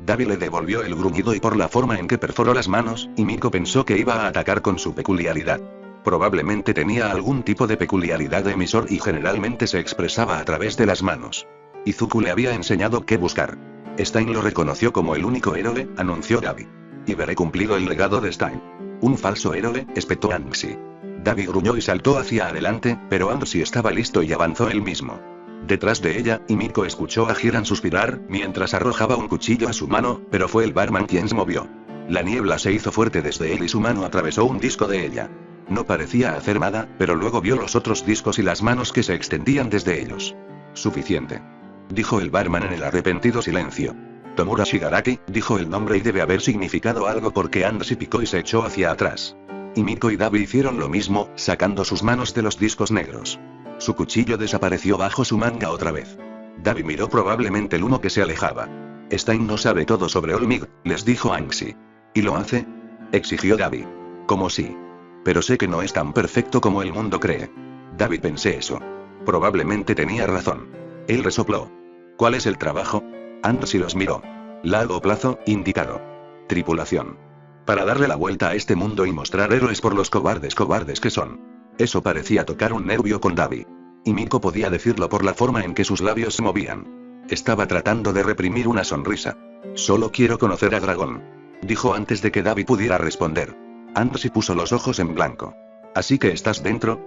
Speaker 2: Davi le devolvió el gruñido y por la forma en que perforó las manos, y Miko pensó que iba a atacar con su peculiaridad. Probablemente tenía algún tipo de peculiaridad de emisor y generalmente se expresaba a través de las manos. Izuku le había enseñado qué buscar. Stein lo reconoció como el único héroe, anunció Davi. Y veré cumplido el legado de Stein. Un falso héroe, espetó Anxi. Davi gruñó y saltó hacia adelante, pero Anxi estaba listo y avanzó él mismo. Detrás de ella, y Miko escuchó a Hiram suspirar, mientras arrojaba un cuchillo a su mano, pero fue el barman quien se movió. La niebla se hizo fuerte desde él y su mano atravesó un disco de ella. No parecía hacer nada, pero luego vio los otros discos y las manos que se extendían desde ellos. Suficiente. Dijo el barman en el arrepentido silencio. Tomura Shigaraki, dijo el nombre y debe haber significado algo porque Anxi picó y se echó hacia atrás. Y Miko y Davi hicieron lo mismo, sacando sus manos de los discos negros. Su cuchillo desapareció bajo su manga otra vez. Davi miró probablemente el humo que se alejaba. Stein no sabe todo sobre All-Might, les dijo Anxi. ¿Y lo hace? Exigió Davi. Como sí. Pero sé que no es tan perfecto como el mundo cree. Davi pensé eso. Probablemente tenía razón. Él resopló. ¿Cuál es el trabajo? Anxi los miró. Largo plazo, indicado. Tripulación. Para darle la vuelta a este mundo y mostrar héroes por los cobardes que son. Eso parecía tocar un nervio con Davi. Y Miko podía decirlo por la forma en que sus labios se movían. Estaba tratando de reprimir una sonrisa. Solo quiero conocer a Dragón. Dijo antes de que Davi pudiera responder. Anxi puso los ojos en blanco. ¿Así que estás dentro?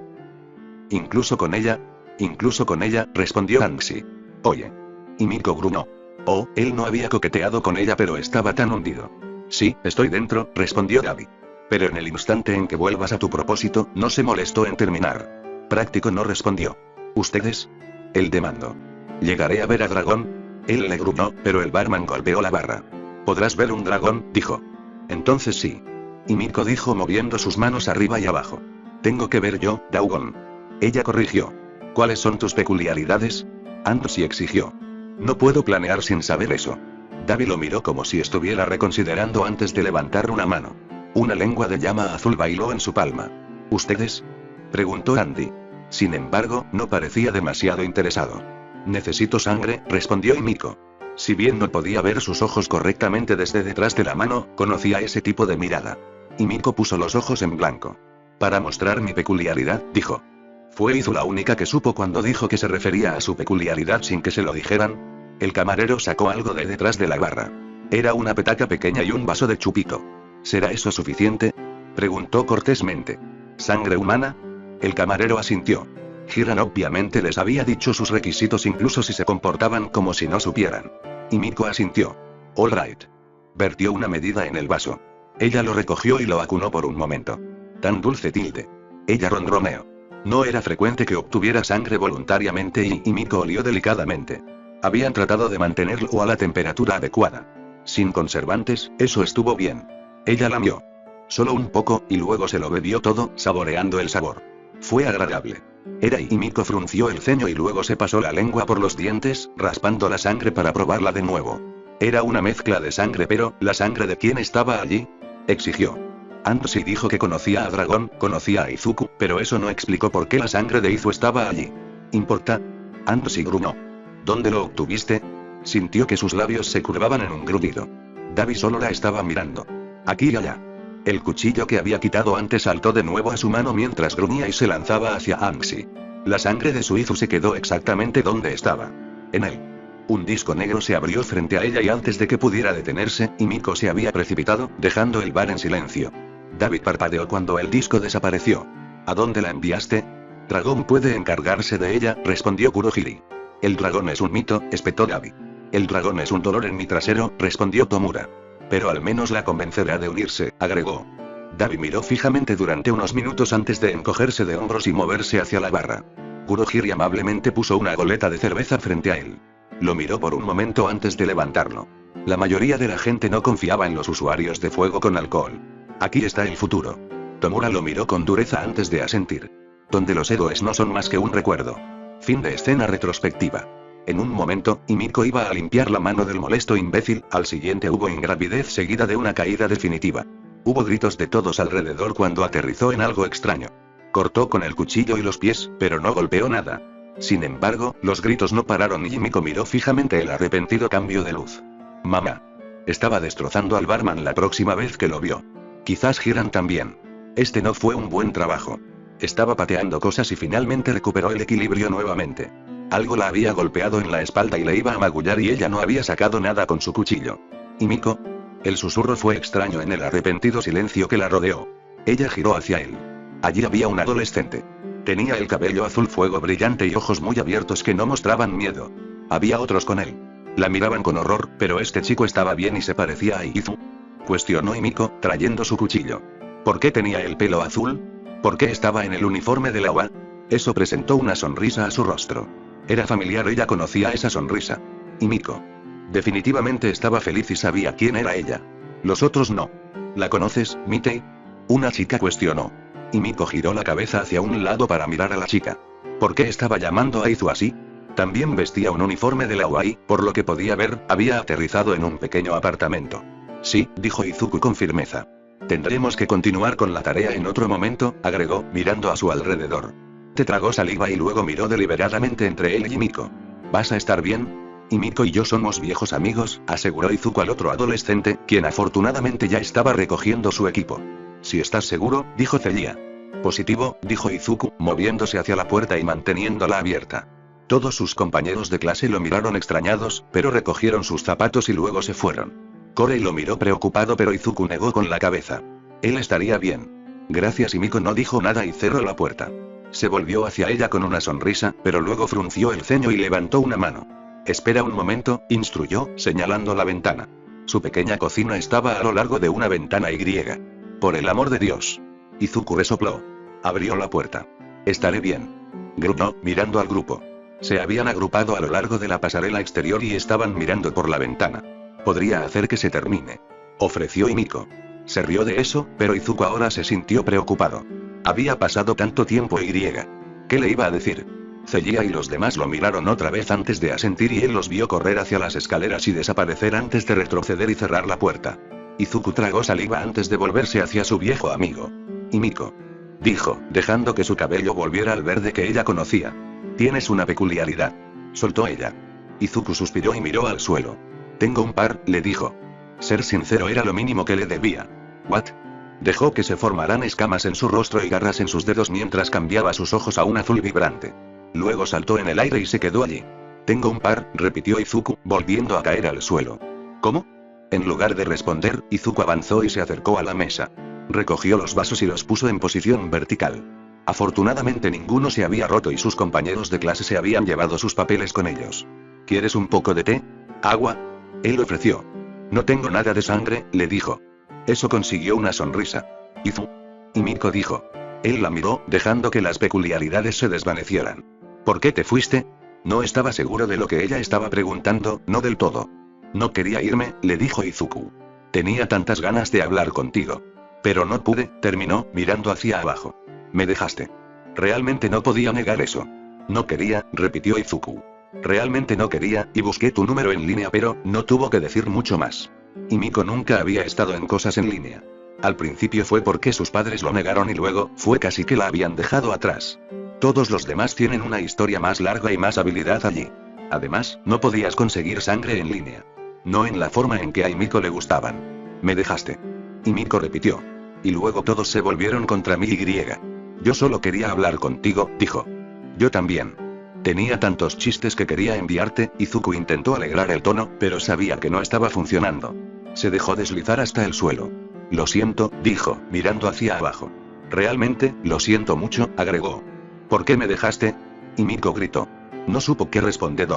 Speaker 2: ¿Incluso con ella? Incluso con ella, respondió Anxi. Oye. Y Miko gruñó. Oh, él no había coqueteado con ella pero estaba tan hundido. Sí, estoy dentro, respondió Davi. Pero en el instante en que vuelvas a tu propósito, no se molestó en terminar. Práctico no respondió. ¿Ustedes? Él demandó. ¿Llegaré a ver a Dragón? Él le gruñó, pero el barman golpeó la barra. ¿Podrás ver un dragón? Dijo. Entonces sí. Y Miko dijo moviendo sus manos arriba y abajo. Tengo que ver yo, Daugon. Ella corrigió. ¿Cuáles son tus peculiaridades? Anxi exigió. No puedo planear sin saber eso. Davi lo miró como si estuviera reconsiderando antes de levantar una mano. Una lengua de llama azul bailó en su palma. ¿Ustedes? Preguntó Andy. Sin embargo, no parecía demasiado interesado. Necesito sangre, respondió Himiko. Si bien no podía ver sus ojos correctamente desde detrás de la mano, conocía ese tipo de mirada. Himiko puso los ojos en blanco. Para mostrar mi peculiaridad, dijo. ¿Fue Izu la única que supo cuando dijo que se refería a su peculiaridad sin que se lo dijeran? El camarero sacó algo de detrás de la barra. Era una petaca pequeña y un vaso de chupito. ¿Será eso suficiente?, preguntó cortésmente. ¿Sangre humana? El camarero asintió. Hiran obviamente les había dicho sus requisitos incluso si se comportaban como si no supieran. Himiko asintió. All right. Vertió una medida en el vaso. Ella lo recogió y lo acunó por un momento. Tan dulce tilde. Ella ronroneó. No era frecuente que obtuviera sangre voluntariamente y Himiko olió delicadamente. Habían tratado de mantenerlo a la temperatura adecuada. Sin conservantes, eso estuvo bien. Ella lamió. Solo un poco, y luego se lo bebió todo, saboreando el sabor. Fue agradable. Himiko frunció el ceño y luego se pasó la lengua por los dientes, raspando la sangre para probarla de nuevo. Era una mezcla de sangre, pero ¿la sangre de quién estaba allí?, exigió. Ansi dijo que conocía a Dragón, conocía a Izuku, pero eso no explicó por qué la sangre de Izu estaba allí. ¿Importa? Ansi gruñó. ¿Dónde lo obtuviste? Sintió que sus labios se curvaban en un gruñido. Davi solo la estaba mirando. Aquí y allá. El cuchillo que había quitado antes saltó de nuevo a su mano mientras gruñía y se lanzaba hacia Ansi. La sangre de su Izu se quedó exactamente donde estaba. En él. Un disco negro se abrió frente a ella y antes de que pudiera detenerse, Himiko se había precipitado, dejando el bar en silencio. David parpadeó cuando el disco desapareció. ¿A dónde la enviaste? Dragón puede encargarse de ella, respondió Kurohiri. El dragón es un mito, espetó David. El dragón es un dolor en mi trasero, respondió Tomura. Pero al menos la convencerá de unirse, agregó. David miró fijamente durante unos minutos antes de encogerse de hombros y moverse hacia la barra. Kurohiri amablemente puso una goleta de cerveza frente a él. Lo miró por un momento antes de levantarlo. La mayoría de la gente no confiaba en los usuarios de fuego con alcohol. Aquí está el futuro. Tomura lo miró con dureza antes de asentir. Donde los héroes no son más que un recuerdo. Fin de escena retrospectiva. En un momento, Himiko iba a limpiar la mano del molesto imbécil, al siguiente hubo ingravidez seguida de una caída definitiva. Hubo gritos de todos alrededor cuando aterrizó en algo extraño. Cortó con el cuchillo y los pies, pero no golpeó nada. Sin embargo, los gritos no pararon y Himiko miró fijamente el arrepentido cambio de luz. Mamá. Estaba destrozando al barman la próxima vez que lo vio. Quizás Hiran también. Este no fue un buen trabajo. Estaba pateando cosas y finalmente recuperó el equilibrio nuevamente. Algo la había golpeado en la espalda y le iba a magullar y ella no había sacado nada con su cuchillo. ¿Himiko? El susurro fue extraño en el arrepentido silencio que la rodeó. Ella giró hacia él. Allí había un adolescente. Tenía el cabello azul fuego brillante y ojos muy abiertos que no mostraban miedo. Había otros con él. La miraban con horror, pero este chico estaba bien y se parecía a Izu. Cuestionó Himiko, trayendo su cuchillo. ¿Por qué tenía el pelo azul? ¿Por qué estaba en el uniforme de la UA? Eso presentó una sonrisa a su rostro. Era familiar, ella conocía esa sonrisa. Himiko. Definitivamente estaba feliz y sabía quién era ella. Los otros no. ¿La conoces, Mitei? Una chica cuestionó. Himiko giró la cabeza hacia un lado para mirar a la chica. ¿Por qué estaba llamando a Izu así? También vestía un uniforme de la UA y, por lo que podía ver, había aterrizado en un pequeño apartamento. Sí, dijo Izuku con firmeza. Tendremos que continuar con la tarea en otro momento, agregó, mirando a su alrededor. Te tragó saliva y luego miró deliberadamente entre él y Himiko. ¿Vas a estar bien? Himiko y yo somos viejos amigos, aseguró Izuku al otro adolescente, quien afortunadamente ya estaba recogiendo su equipo. Si estás seguro, dijo Celia. Positivo, dijo Izuku, moviéndose hacia la puerta y manteniéndola abierta. Todos sus compañeros de clase lo miraron extrañados, pero recogieron sus zapatos y luego se fueron. Korei lo miró preocupado pero Izuku negó con la cabeza. Él estaría bien. Gracias. Himiko no dijo nada y cerró la puerta. Se volvió hacia ella con una sonrisa, pero luego frunció el ceño y levantó una mano. Espera un momento, instruyó, señalando la ventana. Su pequeña cocina estaba a lo largo de una ventana Y. Por el amor de Dios. Izuku resopló. Abrió la puerta. Estaré bien. Gruñó, mirando al grupo. Se habían agrupado a lo largo de la pasarela exterior y estaban mirando por la ventana. Podría hacer que se termine. Ofreció Himiko. Se rió de eso, pero Izuku ahora se sintió preocupado. Había pasado tanto tiempo Y. ¿Qué le iba a decir? Celia y los demás lo miraron otra vez antes de asentir y él los vio correr hacia las escaleras y desaparecer antes de retroceder y cerrar la puerta. Izuku tragó saliva antes de volverse hacia su viejo amigo. Himiko. dijo, dejando que su cabello volviera al verde que ella conocía. Tienes una peculiaridad. Soltó ella. Izuku suspiró y miró al suelo. Tengo un par, le dijo. Ser sincero era lo mínimo que le debía. ¿What? Dejó que se formaran escamas en su rostro y garras en sus dedos mientras cambiaba sus ojos a un azul vibrante. Luego saltó en el aire y se quedó allí. Tengo un par, repitió Izuku, volviendo a caer al suelo. ¿Cómo? En lugar de responder, Izuku avanzó y se acercó a la mesa. Recogió los vasos y los puso en posición vertical. Afortunadamente ninguno se había roto y sus compañeros de clase se habían llevado sus papeles con ellos. ¿Quieres un poco de té? ¿Agua? Él ofreció. No tengo nada de sangre, le dijo. Eso consiguió una sonrisa. Izu. Y Miko dijo. Él la miró, dejando que las peculiaridades se desvanecieran. ¿Por qué te fuiste? No estaba seguro de lo que ella estaba preguntando, no del todo. No quería irme, le dijo Izuku. Tenía tantas ganas de hablar contigo. Pero no pude, terminó, mirando hacia abajo. Me dejaste. Realmente no podía negar eso. No quería, repitió Izuku. Realmente no quería, y busqué tu número en línea, pero no tuvo que decir mucho más. Y Miko nunca había estado en cosas en línea. Al principio fue porque sus padres lo negaron y luego, fue casi que la habían dejado atrás. Todos los demás tienen una historia más larga y más habilidad allí. Además, no podías conseguir sangre en línea. No en la forma en que a Miko le gustaban. Me dejaste. Y Miko repitió. Y luego todos se volvieron contra mí y. Yo solo quería hablar contigo, dijo. Yo también. Tenía tantos chistes que quería enviarte, Izuku intentó alegrar el tono, pero sabía que no estaba funcionando. Se dejó deslizar hasta el suelo. Lo siento, dijo, mirando hacia abajo. Realmente, lo siento mucho, agregó. ¿Por qué me dejaste? Y Miko gritó. No supo qué responder.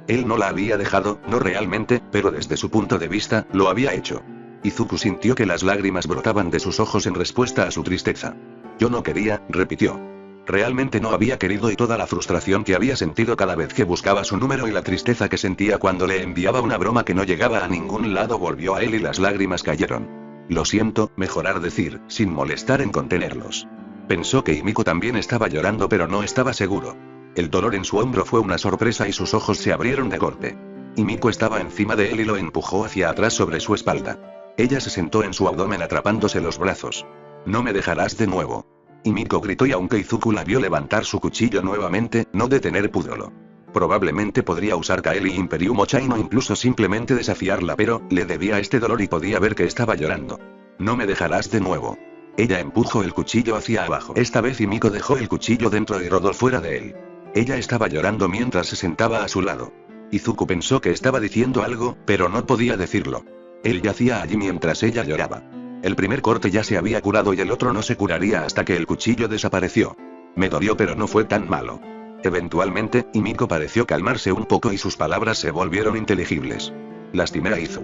Speaker 2: Él no la había dejado, no realmente, pero desde su punto de vista, lo había hecho. Izuku sintió que las lágrimas brotaban de sus ojos en respuesta a su tristeza. Yo no quería, repitió. Realmente no había querido y toda la frustración que había sentido cada vez que buscaba su número y la tristeza que sentía cuando le enviaba una broma que no llegaba a ningún lado volvió a él y las lágrimas cayeron. Lo siento, mejorar decir, sin molestar en contenerlos. Pensó que Himiko también estaba llorando pero no estaba seguro. El dolor en su hombro fue una sorpresa y sus ojos se abrieron de golpe. Himiko estaba encima de él y lo empujó hacia atrás sobre su espalda. Ella se sentó en su abdomen atrapándose los brazos. No me dejarás de nuevo. Himiko gritó y aunque Izuku la vio levantar su cuchillo nuevamente, no de tener pudor. Probablemente podría usar Kaeli Imperium o Chain o incluso simplemente desafiarla pero, le debía este dolor y podía ver que estaba llorando. No me dejarás de nuevo. Ella empujó el cuchillo hacia abajo. Esta vez Himiko dejó el cuchillo dentro y rodó fuera de él. Ella estaba llorando mientras se sentaba a su lado. Izuku pensó que estaba diciendo algo, pero no podía decirlo. Él yacía allí mientras ella lloraba. El primer corte ya se había curado y el otro no se curaría hasta que el cuchillo desapareció. Me dolió pero no fue tan malo. Eventualmente, Himiko pareció calmarse un poco y sus palabras se volvieron inteligibles. Lastimé a Izu.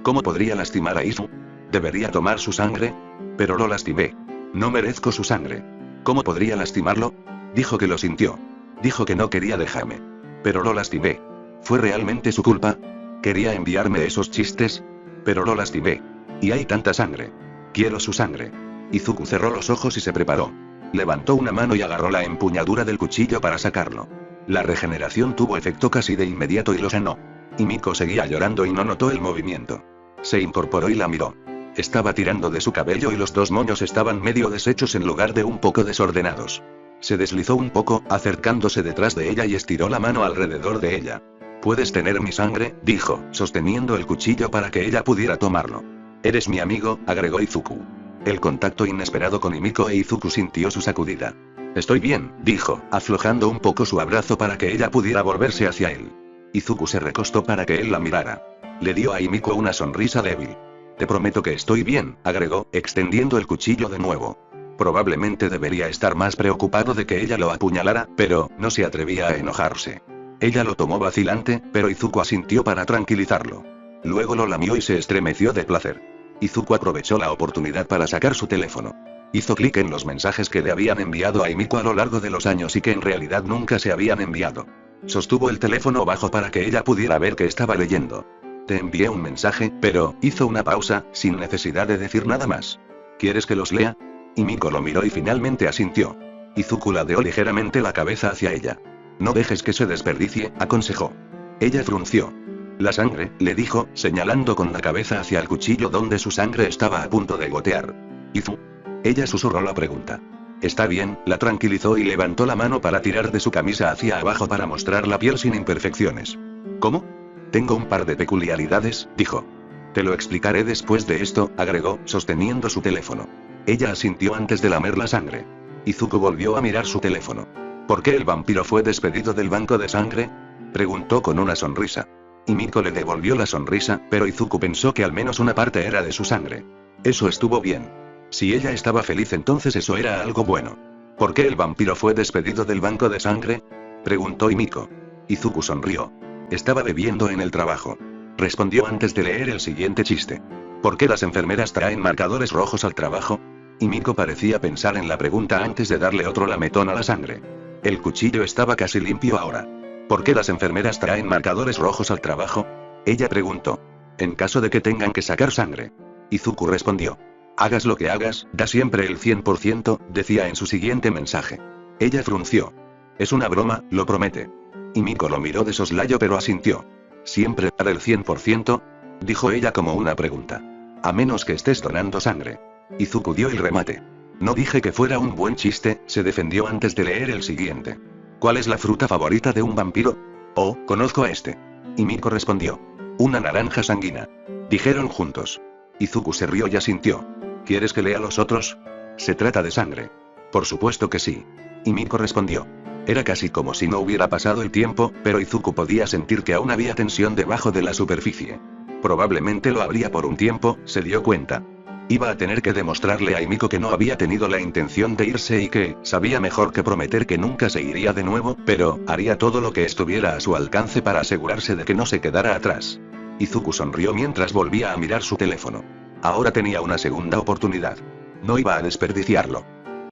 Speaker 2: ¿Cómo podría lastimar a Izu? ¿Debería tomar su sangre? Pero lo lastimé. No merezco su sangre. ¿Cómo podría lastimarlo? Dijo que lo sintió. Dijo que no quería dejarme. Pero lo lastimé. ¿Fue realmente su culpa? ¿Quería enviarme esos chistes? Pero lo lastimé. Y hay tanta sangre. Quiero su sangre. Izuku cerró los ojos y se preparó. Levantó una mano y agarró la empuñadura del cuchillo para sacarlo. La regeneración tuvo efecto casi de inmediato y lo sanó. Himiko seguía llorando y no notó el movimiento. Se incorporó y la miró. Estaba tirando de su cabello y los dos moños estaban medio deshechos en lugar de un poco desordenados. Se deslizó un poco, acercándose detrás de ella y estiró la mano alrededor de ella. «Puedes tener mi sangre», dijo, sosteniendo el cuchillo para que ella pudiera tomarlo. «Eres mi amigo», agregó Izuku. El contacto inesperado con Himiko e Izuku sintió su sacudida. «Estoy bien», dijo, aflojando un poco su abrazo para que ella pudiera volverse hacia él. Izuku se recostó para que él la mirara. Le dio a Himiko una sonrisa débil. «Te prometo que estoy bien», agregó, extendiendo el cuchillo de nuevo. Probablemente debería estar más preocupado de que ella lo apuñalara, pero no se atrevía a enojarse. Ella lo tomó vacilante, pero Izuku asintió para tranquilizarlo. Luego lo lamió y se estremeció de placer. Izuku aprovechó la oportunidad para sacar su teléfono. Hizo clic en los mensajes que le habían enviado a Himiko a lo largo de los años y que en realidad nunca se habían enviado. Sostuvo el teléfono bajo para que ella pudiera ver que estaba leyendo. «Te envié un mensaje», pero hizo una pausa, sin necesidad de decir nada más. «¿Quieres que los lea?» Himiko lo miró y finalmente asintió. Izuku ladeó ligeramente la cabeza hacia ella. «No dejes que se desperdicie», aconsejó. Ella frunció. «La sangre», le dijo, señalando con la cabeza hacia el cuchillo donde su sangre estaba a punto de gotear. «Izu». Ella susurró la pregunta. Está bien, la tranquilizó y levantó la mano para tirar de su camisa hacia abajo para mostrar la piel sin imperfecciones. ¿Cómo? Tengo un par de peculiaridades, dijo. Te lo explicaré después de esto, agregó, sosteniendo su teléfono. Ella asintió antes de lamer la sangre. Izuku volvió a mirar su teléfono. ¿Por qué el vampiro fue despedido del banco de sangre? Preguntó con una sonrisa. Y Miko le devolvió la sonrisa, pero Izuku pensó que al menos una parte era de su sangre. Eso estuvo bien. Si ella estaba feliz, entonces eso era algo bueno. ¿Por qué el vampiro fue despedido del banco de sangre? Preguntó Himiko. Izuku sonrió. Estaba bebiendo en el trabajo. Respondió antes de leer el siguiente chiste. ¿Por qué las enfermeras traen marcadores rojos al trabajo? Himiko parecía pensar en la pregunta antes de darle otro lametón a la sangre. El cuchillo estaba casi limpio ahora. ¿Por qué las enfermeras traen marcadores rojos al trabajo? Ella preguntó. En caso de que tengan que sacar sangre. Izuku respondió. Hagas lo que hagas, da siempre el 100%, decía en su siguiente mensaje. Ella frunció. Es una broma, lo promete. Himiko lo miró de soslayo pero asintió. ¿Siempre dar el 100%? Dijo ella como una pregunta. A menos que estés donando sangre. Izuku dio el remate. No dije que fuera un buen chiste, se defendió antes de leer el siguiente. ¿Cuál es la fruta favorita de un vampiro? Oh, conozco a este. Himiko respondió. Una naranja sanguina. Dijeron juntos. Izuku se rió y asintió. ¿Quieres que lea los otros? Se trata de sangre. Por supuesto que sí. Himiko respondió. Era casi como si no hubiera pasado el tiempo, pero Izuku podía sentir que aún había tensión debajo de la superficie. Probablemente lo habría por un tiempo, se dio cuenta. Iba a tener que demostrarle a Himiko que no había tenido la intención de irse y que, sabía mejor que prometer que nunca se iría de nuevo, pero, haría todo lo que estuviera a su alcance para asegurarse de que no se quedara atrás. Izuku sonrió mientras volvía a mirar su teléfono. Ahora tenía una segunda oportunidad. No iba a desperdiciarlo.